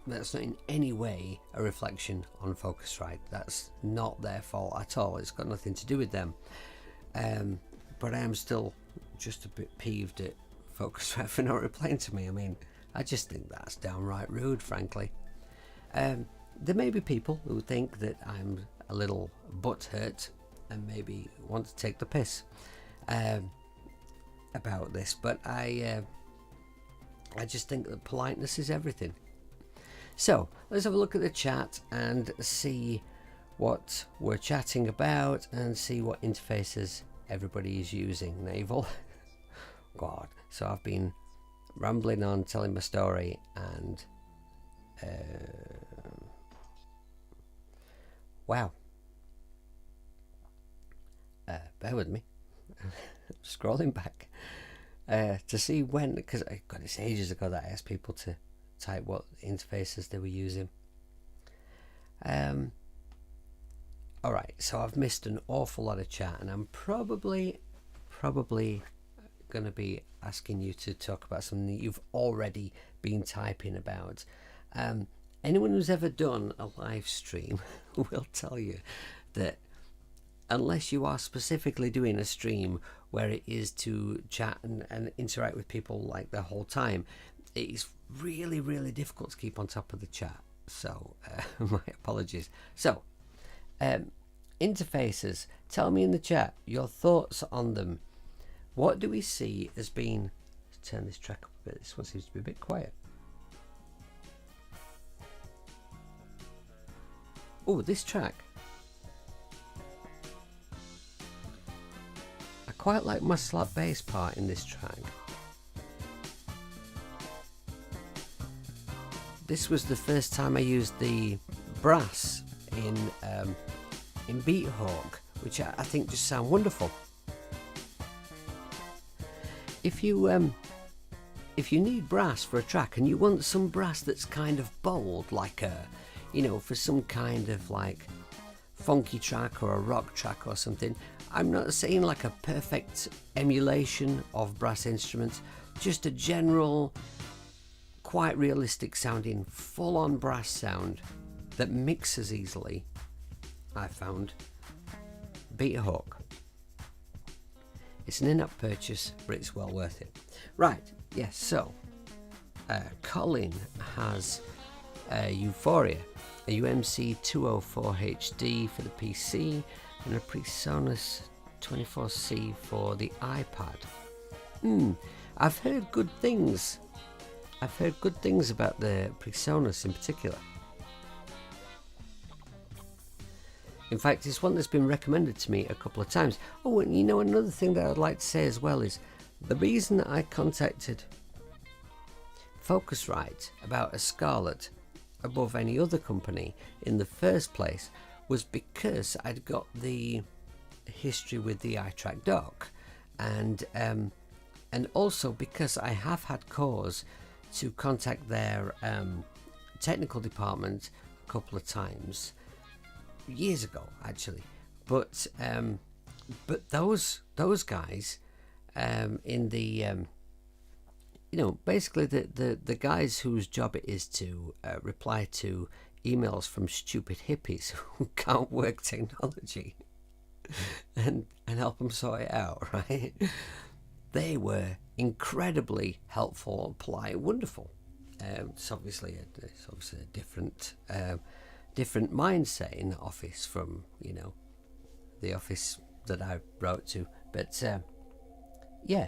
that's not in any way a reflection on Focusrite. That's not their fault at all. It's got nothing to do with them. But I am still just a bit peeved at Focusrite for not replying to me. I mean, I just think that's downright rude, frankly. There may be people who think that I'm a little butthurt and maybe want to take the piss about this, but I just think that politeness is everything. So let's have a look at the chat and see what we're chatting about and see what interfaces everybody is using. Naval, God. So I've been rambling on, telling my story, and wow. Bear with me. Scrolling back to see when, because God, it's ages ago that I asked people to type what interfaces they were using. Alright, so I've missed an awful lot of chat, and I'm probably going to be asking you to talk about something that you've already been typing about. Anyone who's ever done a live stream will tell you that unless you are specifically doing a stream where it is to chat and interact with people like the whole time, it's really, really difficult to keep on top of the chat. So my apologies. So interfaces, tell me in the chat your thoughts on them. What do we see as being, let's turn this track up a bit, this one seems to be a bit quiet. Oh, this track, I quite like my slap bass part in this track. This was the first time I used the brass in Beat Hawk, which I think just sound wonderful. If you need brass for a track and you want some brass that's kind of bold, like for some kind of like funky track or a rock track or something, I'm not saying like a perfect emulation of brass instruments, just a general, quite realistic sounding, full-on brass sound that mixes easily. I found Beat Hawk. It's an in-app purchase, but it's well worth it. Right, yes, so Colin has Euphoria, a UMC 204 HD for the PC, and a PreSonus 24C for the iPad. I've heard good things. I've heard good things about the PreSonus in particular. In fact, it's one that's been recommended to me a couple of times. Oh, and another thing that I'd like to say as well is the reason that I contacted Focusrite about a Scarlett above any other company in the first place was because I'd got the history with the iTrack dock, and also because I have had cause to contact their technical department a couple of times years ago, actually. But those guys in the basically the guys whose job it is to reply to emails from stupid hippies who can't work technology and help them sort it out, right? They were incredibly helpful, polite, wonderful. It's obviously a different mindset in the office from the office that I wrote to, but yeah.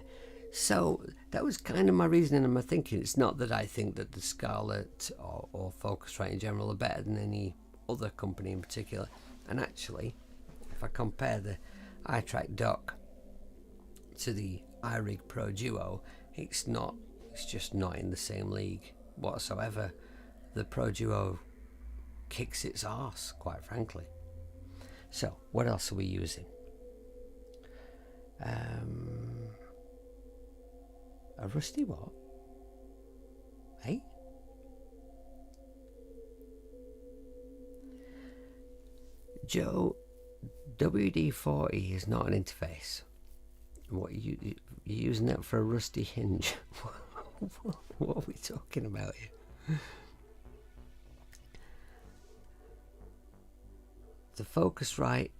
So that was kind of my reasoning and my thinking. It's not that I think that the Scarlett or Focusrite in general are better than any other company in particular. And actually, if I compare the iTrack dock to the iRig Pro Duo, it's just not in the same league whatsoever. The Pro Duo kicks its arse, quite frankly. So what else are we using? A rusty what? Hey? Joe, WD-40 is not an interface. What you're using that for a rusty hinge? What are we talking about here? The Focusrite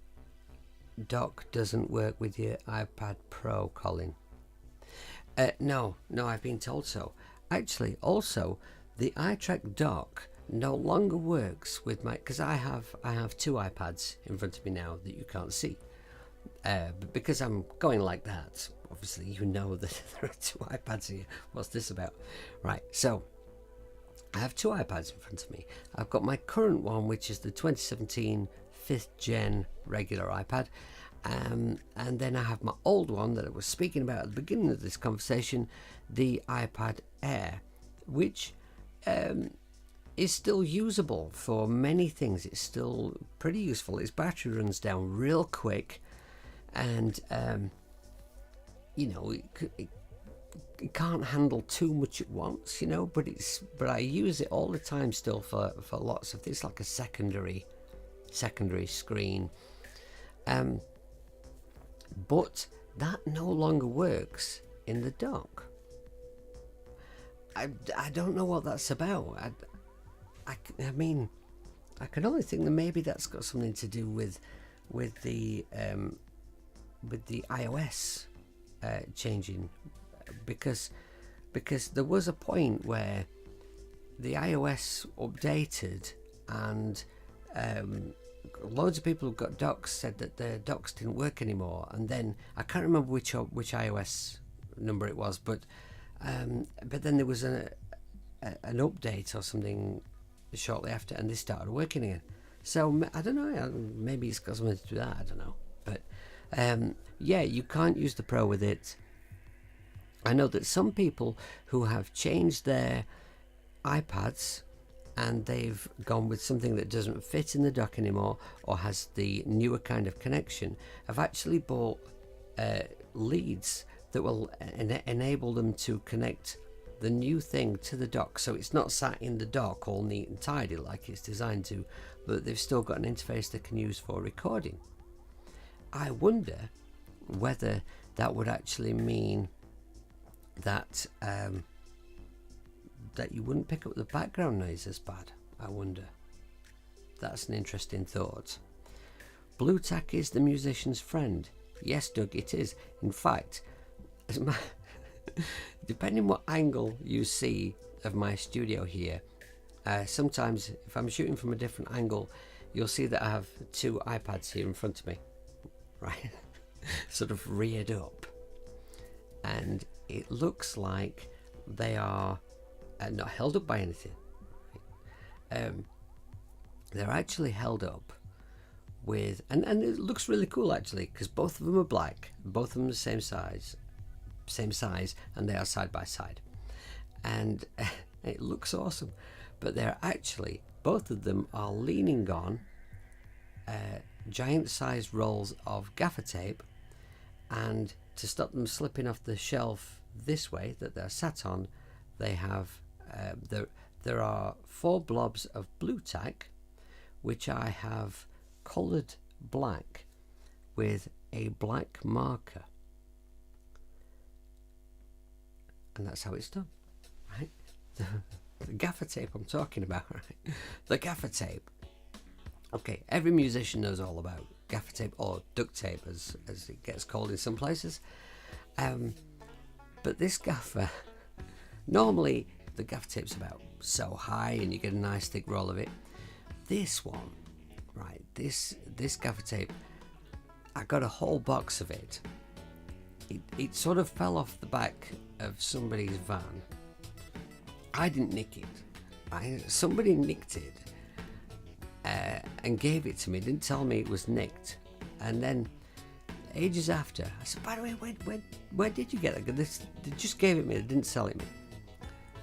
dock doesn't work with your iPad Pro, Colin. No, I've been told so. Actually, also, the iTrack dock no longer works with my, because I have two iPads in front of me now that you can't see. But because I'm going like that, obviously you know that there are two iPads here. What's this about? Right, so I have two iPads in front of me. I've got my current one, which is the 2017 5th gen regular iPad, And then I have my old one that I was speaking about at the beginning of this conversation, the iPad Air, which is still usable for many things. It's still pretty useful. Its battery runs down real quick, and it can't handle too much at once, but I use it all the time still for lots of things, like a secondary screen. But that no longer works in the dock. I don't know what that's about. I mean, I can only think that maybe that's got something to do with the iOS changing, because there was a point where the iOS updated, and loads of people who got docks said that their docks didn't work anymore. And then I can't remember which iOS number it was, but then there was an update or something shortly after, and they started working again. So I don't know, maybe it's got something to do with that, I don't know. But yeah, you can't use the Pro with it. I know that some people who have changed their iPads and they've gone with something that doesn't fit in the dock anymore, or has the newer kind of connection, have actually bought leads that will enable them to connect the new thing to the dock, so it's not sat in the dock all neat and tidy like it's designed to, but they've still got an interface they can use for recording. I wonder whether that would actually mean that that you wouldn't pick up the background noise as bad. I wonder. That's an interesting thought. Blue tack is the musician's friend. Yes, Doug, it is. In fact, depending what angle you see of my studio here, sometimes if I'm shooting from a different angle, you'll see that I have two iPads here in front of me, right? Sort of reared up, and it looks like they are not held up by anything. They're actually held up with, and it looks really cool actually, because both of them are black, both of them are the same size, and they are side by side, and it looks awesome. But they're actually, both of them are leaning on giant sized rolls of gaffer tape, and to stop them slipping off the shelf this way that they're sat on, they have there are 4 blobs of blue tack, which I have coloured black with a black marker, and that's how it's done, right? The gaffer tape I'm talking about, right? The gaffer tape. Okay, every musician knows all about gaffer tape, or duct tape as it gets called in some places. But this gaffer, normally the gaffer tape's about so high and you get a nice thick roll of it. This one, right, this gaffer tape, I got a whole box of it. It sort of fell off the back of somebody's van. I didn't nick it. Somebody nicked it and gave it to me, didn't tell me it was nicked. And then ages after, I said, by the way, where did you get that? They just gave it me, they didn't sell it me.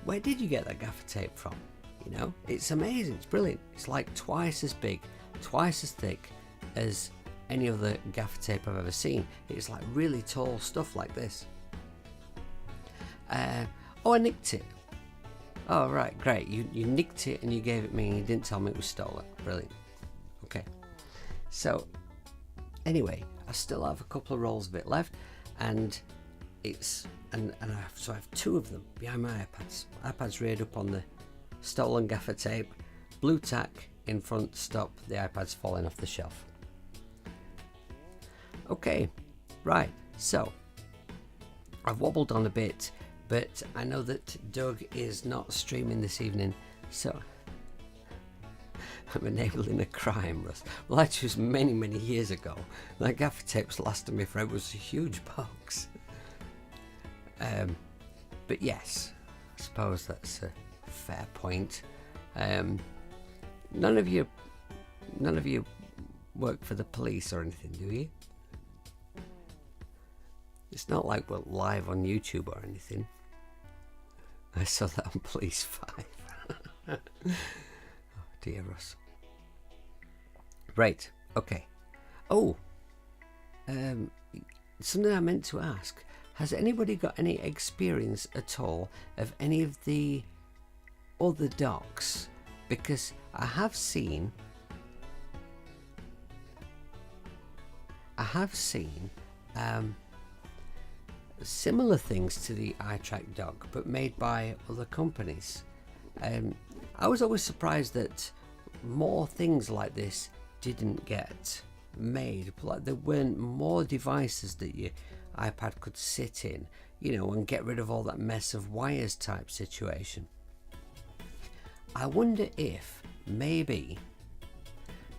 Where did you get that gaffer tape from? You know, it's amazing, it's brilliant. It's like twice as big, twice as thick as any other gaffer tape I've ever seen. It's like really tall stuff like this. Oh, I nicked it. Oh, right, great. You nicked it and you gave it me and you didn't tell me it was stolen. Brilliant. Okay. So, anyway, I still have a couple of rolls of it left, and it's and I have 2 of them behind my iPads. iPad's reared up on the stolen gaffer tape, blue tack in front to stop the iPads falling off the shelf. Okay, right, so I've wobbled on a bit, but I know that Doug is not streaming this evening, so I'm enabling a crime, Russ. Well, actually, it was many years ago. That gaffer tape's lasted me forever. It was a huge box. But yes, I suppose that's a fair point. None of you work for the police or anything, do you? It's not like we're live on YouTube or anything. I saw that on Police 5. Oh dear us. Right, okay. Oh, something I meant to ask. Has anybody got any experience at all of any of the other docks? Because I have seen similar things to the iTrack dock, but made by other companies. I was always surprised that more things like this didn't get made. Like there weren't more devices that your iPad could sit in, you know, and get rid of all that mess of wires type situation. I wonder if maybe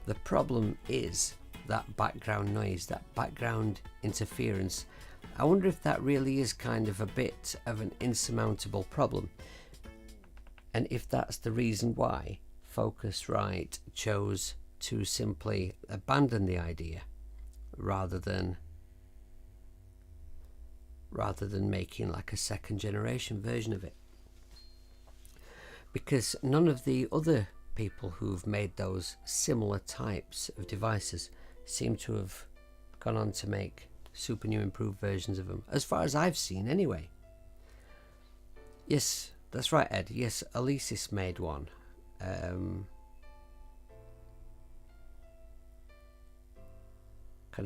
the problem is that background noise, that background interference. I wonder if that really is kind of a bit of an insurmountable problem, and if that's the reason why Focusrite chose to simply abandon the idea rather than making like a second generation version of it. Because none of the other people who've made those similar types of devices seem to have gone on to make super new improved versions of them, as far as I've seen anyway. Yes, that's right, Ed. Yes, Alesis made one. Can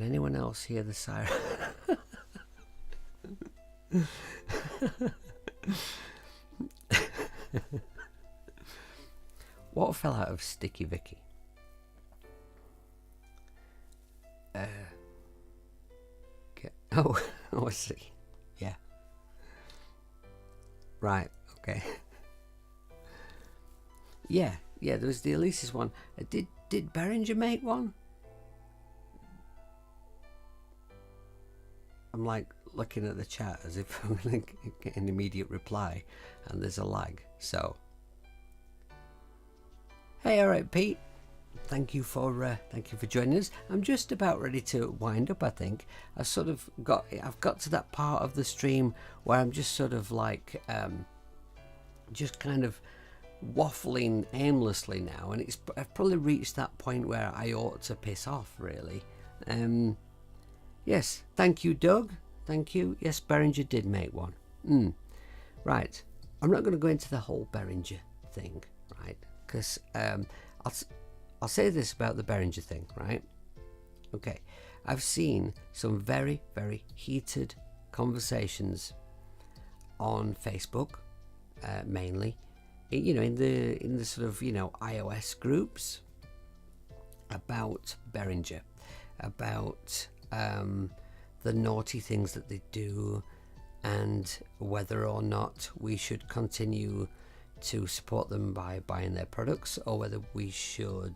anyone else hear the siren? What fell out of Sticky Vicky? Oh, I see. Yeah. Right. Okay. Yeah. There was the Alesis one. Did Behringer make one? I'm like looking at the chat as if I'm going to get an immediate reply, and there's a lag. So, hey, all right, Pete. Thank you for joining us. I'm just about ready to wind up. I think I've got to that part of the stream where I'm just sort of like just kind of waffling aimlessly now, and I've probably reached that point where I ought to piss off, really. Yes, thank you, Doug. Thank you. Yes, Behringer did make one. Right. I'm not going to go into the whole Behringer thing, right? Because I'll say this about the Behringer thing, right? Okay. I've seen some very, very heated conversations on Facebook, mainly, you know, in the sort of, you know, iOS groups about Behringer, about the naughty things that they do, and whether or not we should continue to support them by buying their products, or whether we should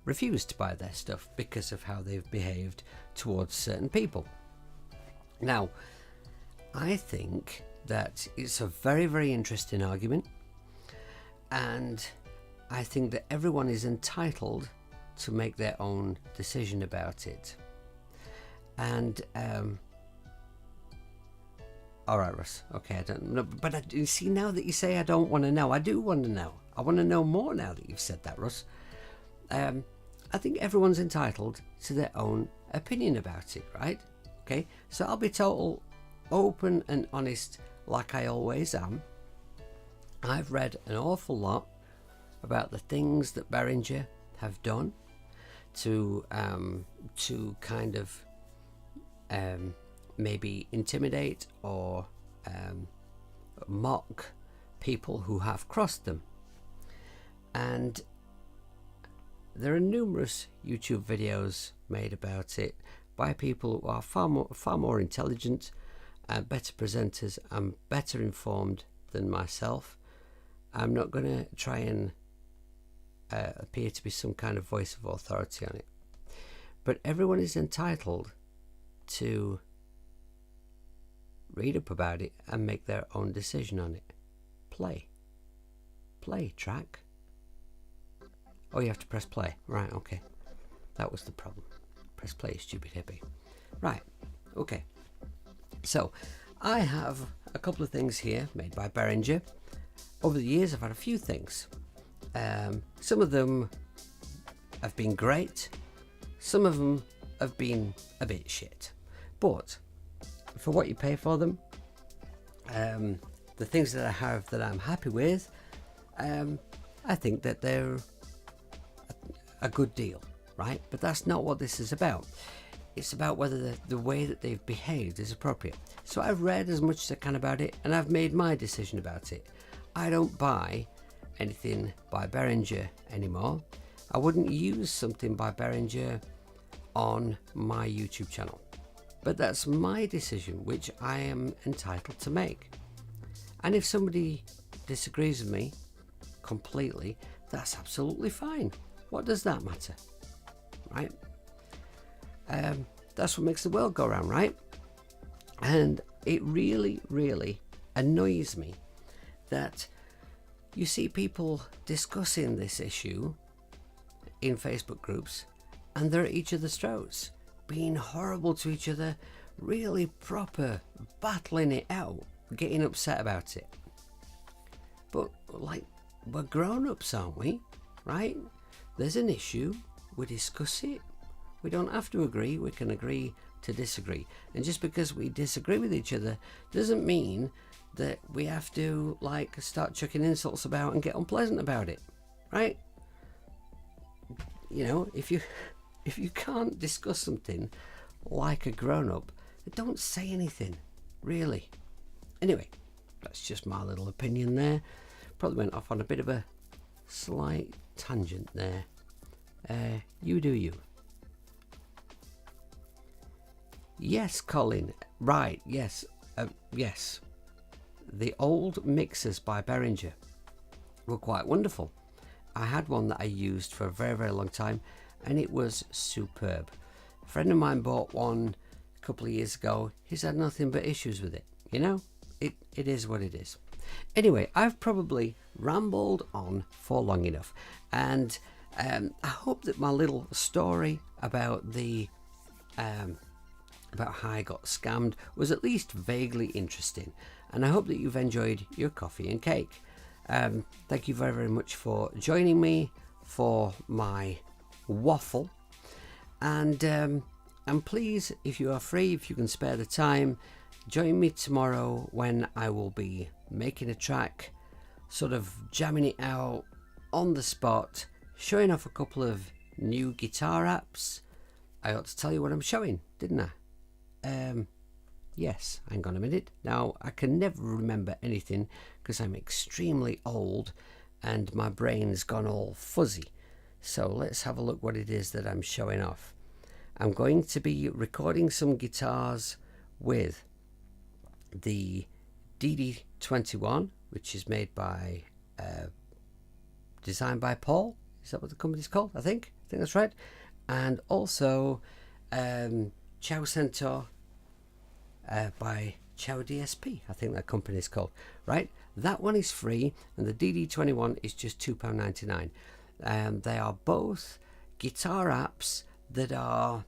refuse to buy their stuff because of how they've behaved towards certain people. Now, I think that it's a very, very interesting argument, and I think that everyone is entitled to make their own decision about it. And all right, Russ. Okay, I don't know, but you see, now that you say I don't want to know, I do want to know. I want to know more now that you've said that, Russ. I think everyone's entitled to their own opinion about it, right? Okay, so I'll be total open and honest, like I always am. I've read an awful lot about the things that Behringer have done to kind of maybe intimidate or mock people who have crossed them. And there are numerous YouTube videos made about it by people who are far more intelligent, better presenters, and better informed than myself. I'm not going to try and appear to be some kind of voice of authority on it, but everyone is entitled to read up about it and make their own decision on it. Play track. Oh, you have to press play, right? Okay, that was the problem. Press play, stupid hippie. Right, okay. So, I have a couple of things here made by Behringer. Over the years, I've had a few things. Some of them have been great. Some of them have been a bit shit. But for what you pay for them, the things that I have that I'm happy with, I think that they're a good deal, right? But that's not what this is about. It's about whether the way that they've behaved is appropriate. So I've read as much as I can about it, and I've made my decision about it. I don't buy anything by Behringer anymore. I wouldn't use something by Behringer on my YouTube channel. But that's my decision, which I am entitled to make. And if somebody disagrees with me completely, that's absolutely fine. What does that matter? Right? That's what makes the world go around, right? And it really, really annoys me that you see people discussing this issue in Facebook groups and they're at each other's throats, being horrible to each other, really proper, battling it out, getting upset about it. But, like, we're grown-ups, aren't we? Right? There's an issue, we discuss it. We don't have to agree, we can agree to disagree. And just because we disagree with each other doesn't mean that we have to, like, start chucking insults about and get unpleasant about it, right? You know, if you can't discuss something like a grown-up, don't say anything, really. Anyway, that's just my little opinion there. Probably went off on a bit of a slight tangent there. You do you. Yes, Colin. Right, yes. Yes. The old mixers by Behringer were quite wonderful. I had one that I used for a very, very long time, and it was superb. A friend of mine bought one a couple of years ago. He's had nothing but issues with it. You know, it is what it is. Anyway, I've probably rambled on for long enough, and I hope that my little story about the about how I got scammed was at least vaguely interesting, and I hope that you've enjoyed your coffee and cake. Thank you very, very much for joining me for my waffle, and please, if you are free, if you can spare the time, join me tomorrow when I will be making a track, sort of jamming it out on the spot, showing off a couple of new guitar apps. I ought to tell you what I'm showing, didn't I? Yes, hang on a minute. Now, I can never remember anything because I'm extremely old and my brain's gone all fuzzy. So let's have a look what it is that I'm showing off. I'm going to be recording some guitars with the DD21, which is made by, designed by Paul. Is that what the company's called? I think that's right. And also Chow Centaur by Chow DSP, I think that company is called, right? That one is free, and the DD21 is just £2.99. They are both guitar apps that are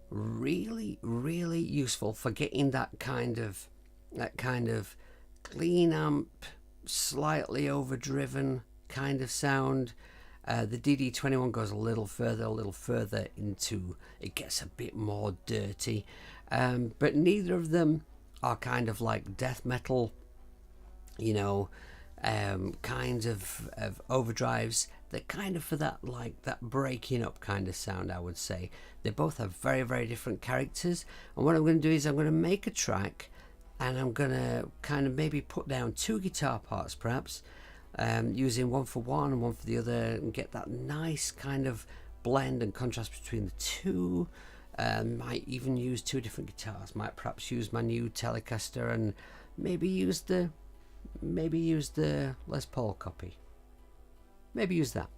really, really useful for getting that kind of clean amp, slightly overdriven kind of sound. The DD21 goes a little further into, it gets a bit more dirty, but neither of them are kind of like death metal, you know, kinds of overdrives. They're kind of for that, like that breaking up kind of sound, I would say. They both have very, very different characters, and what I'm going to do is I'm going to make a track, and I'm going to kind of maybe put down two guitar parts perhaps, using one for one and one for the other, and get that nice kind of blend and contrast between the two. Might even use two different guitars. Might perhaps use my new Telecaster and maybe use the Les Paul copy. Maybe use that.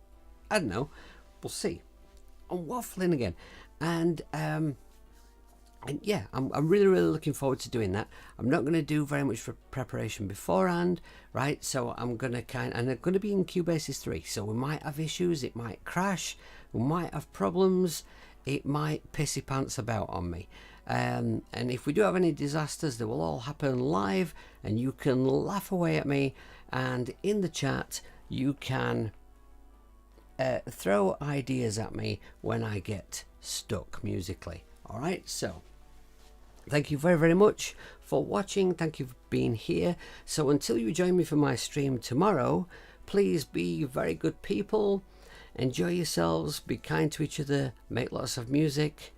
I don't know. We'll see. I'm waffling again, and yeah, I'm really, really looking forward to doing that. I'm not going to do very much for preparation beforehand, right? So I'm going to and I'm going to be in Cubasis 3, so we might have issues, it might crash, we might have problems. it might pissy pants about on me. And if we do have any disasters, they will all happen live, and you can laugh away at me, and in the chat you can throw ideas at me when I get stuck musically. Alright, so thank you very, very much for watching. Thank you for being here. So until you join me for my stream tomorrow, please be very good people. Enjoy yourselves. Be kind to each other. Make lots of music.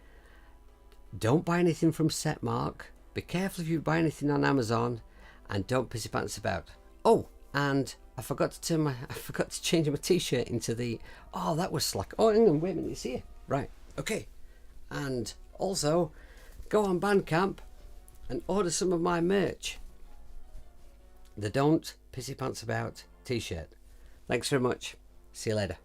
Don't buy anything from Setmark. Be careful if you buy anything on Amazon. And don't pissy pants about. Oh, and I forgot to change my t-shirt into the... Oh, that was slack. Oh, hang on, wait a minute. It's here. Right. Okay. And also, go on Bandcamp and order some of my merch. The Don't Pissy Pants About t-shirt. Thanks very much. See you later.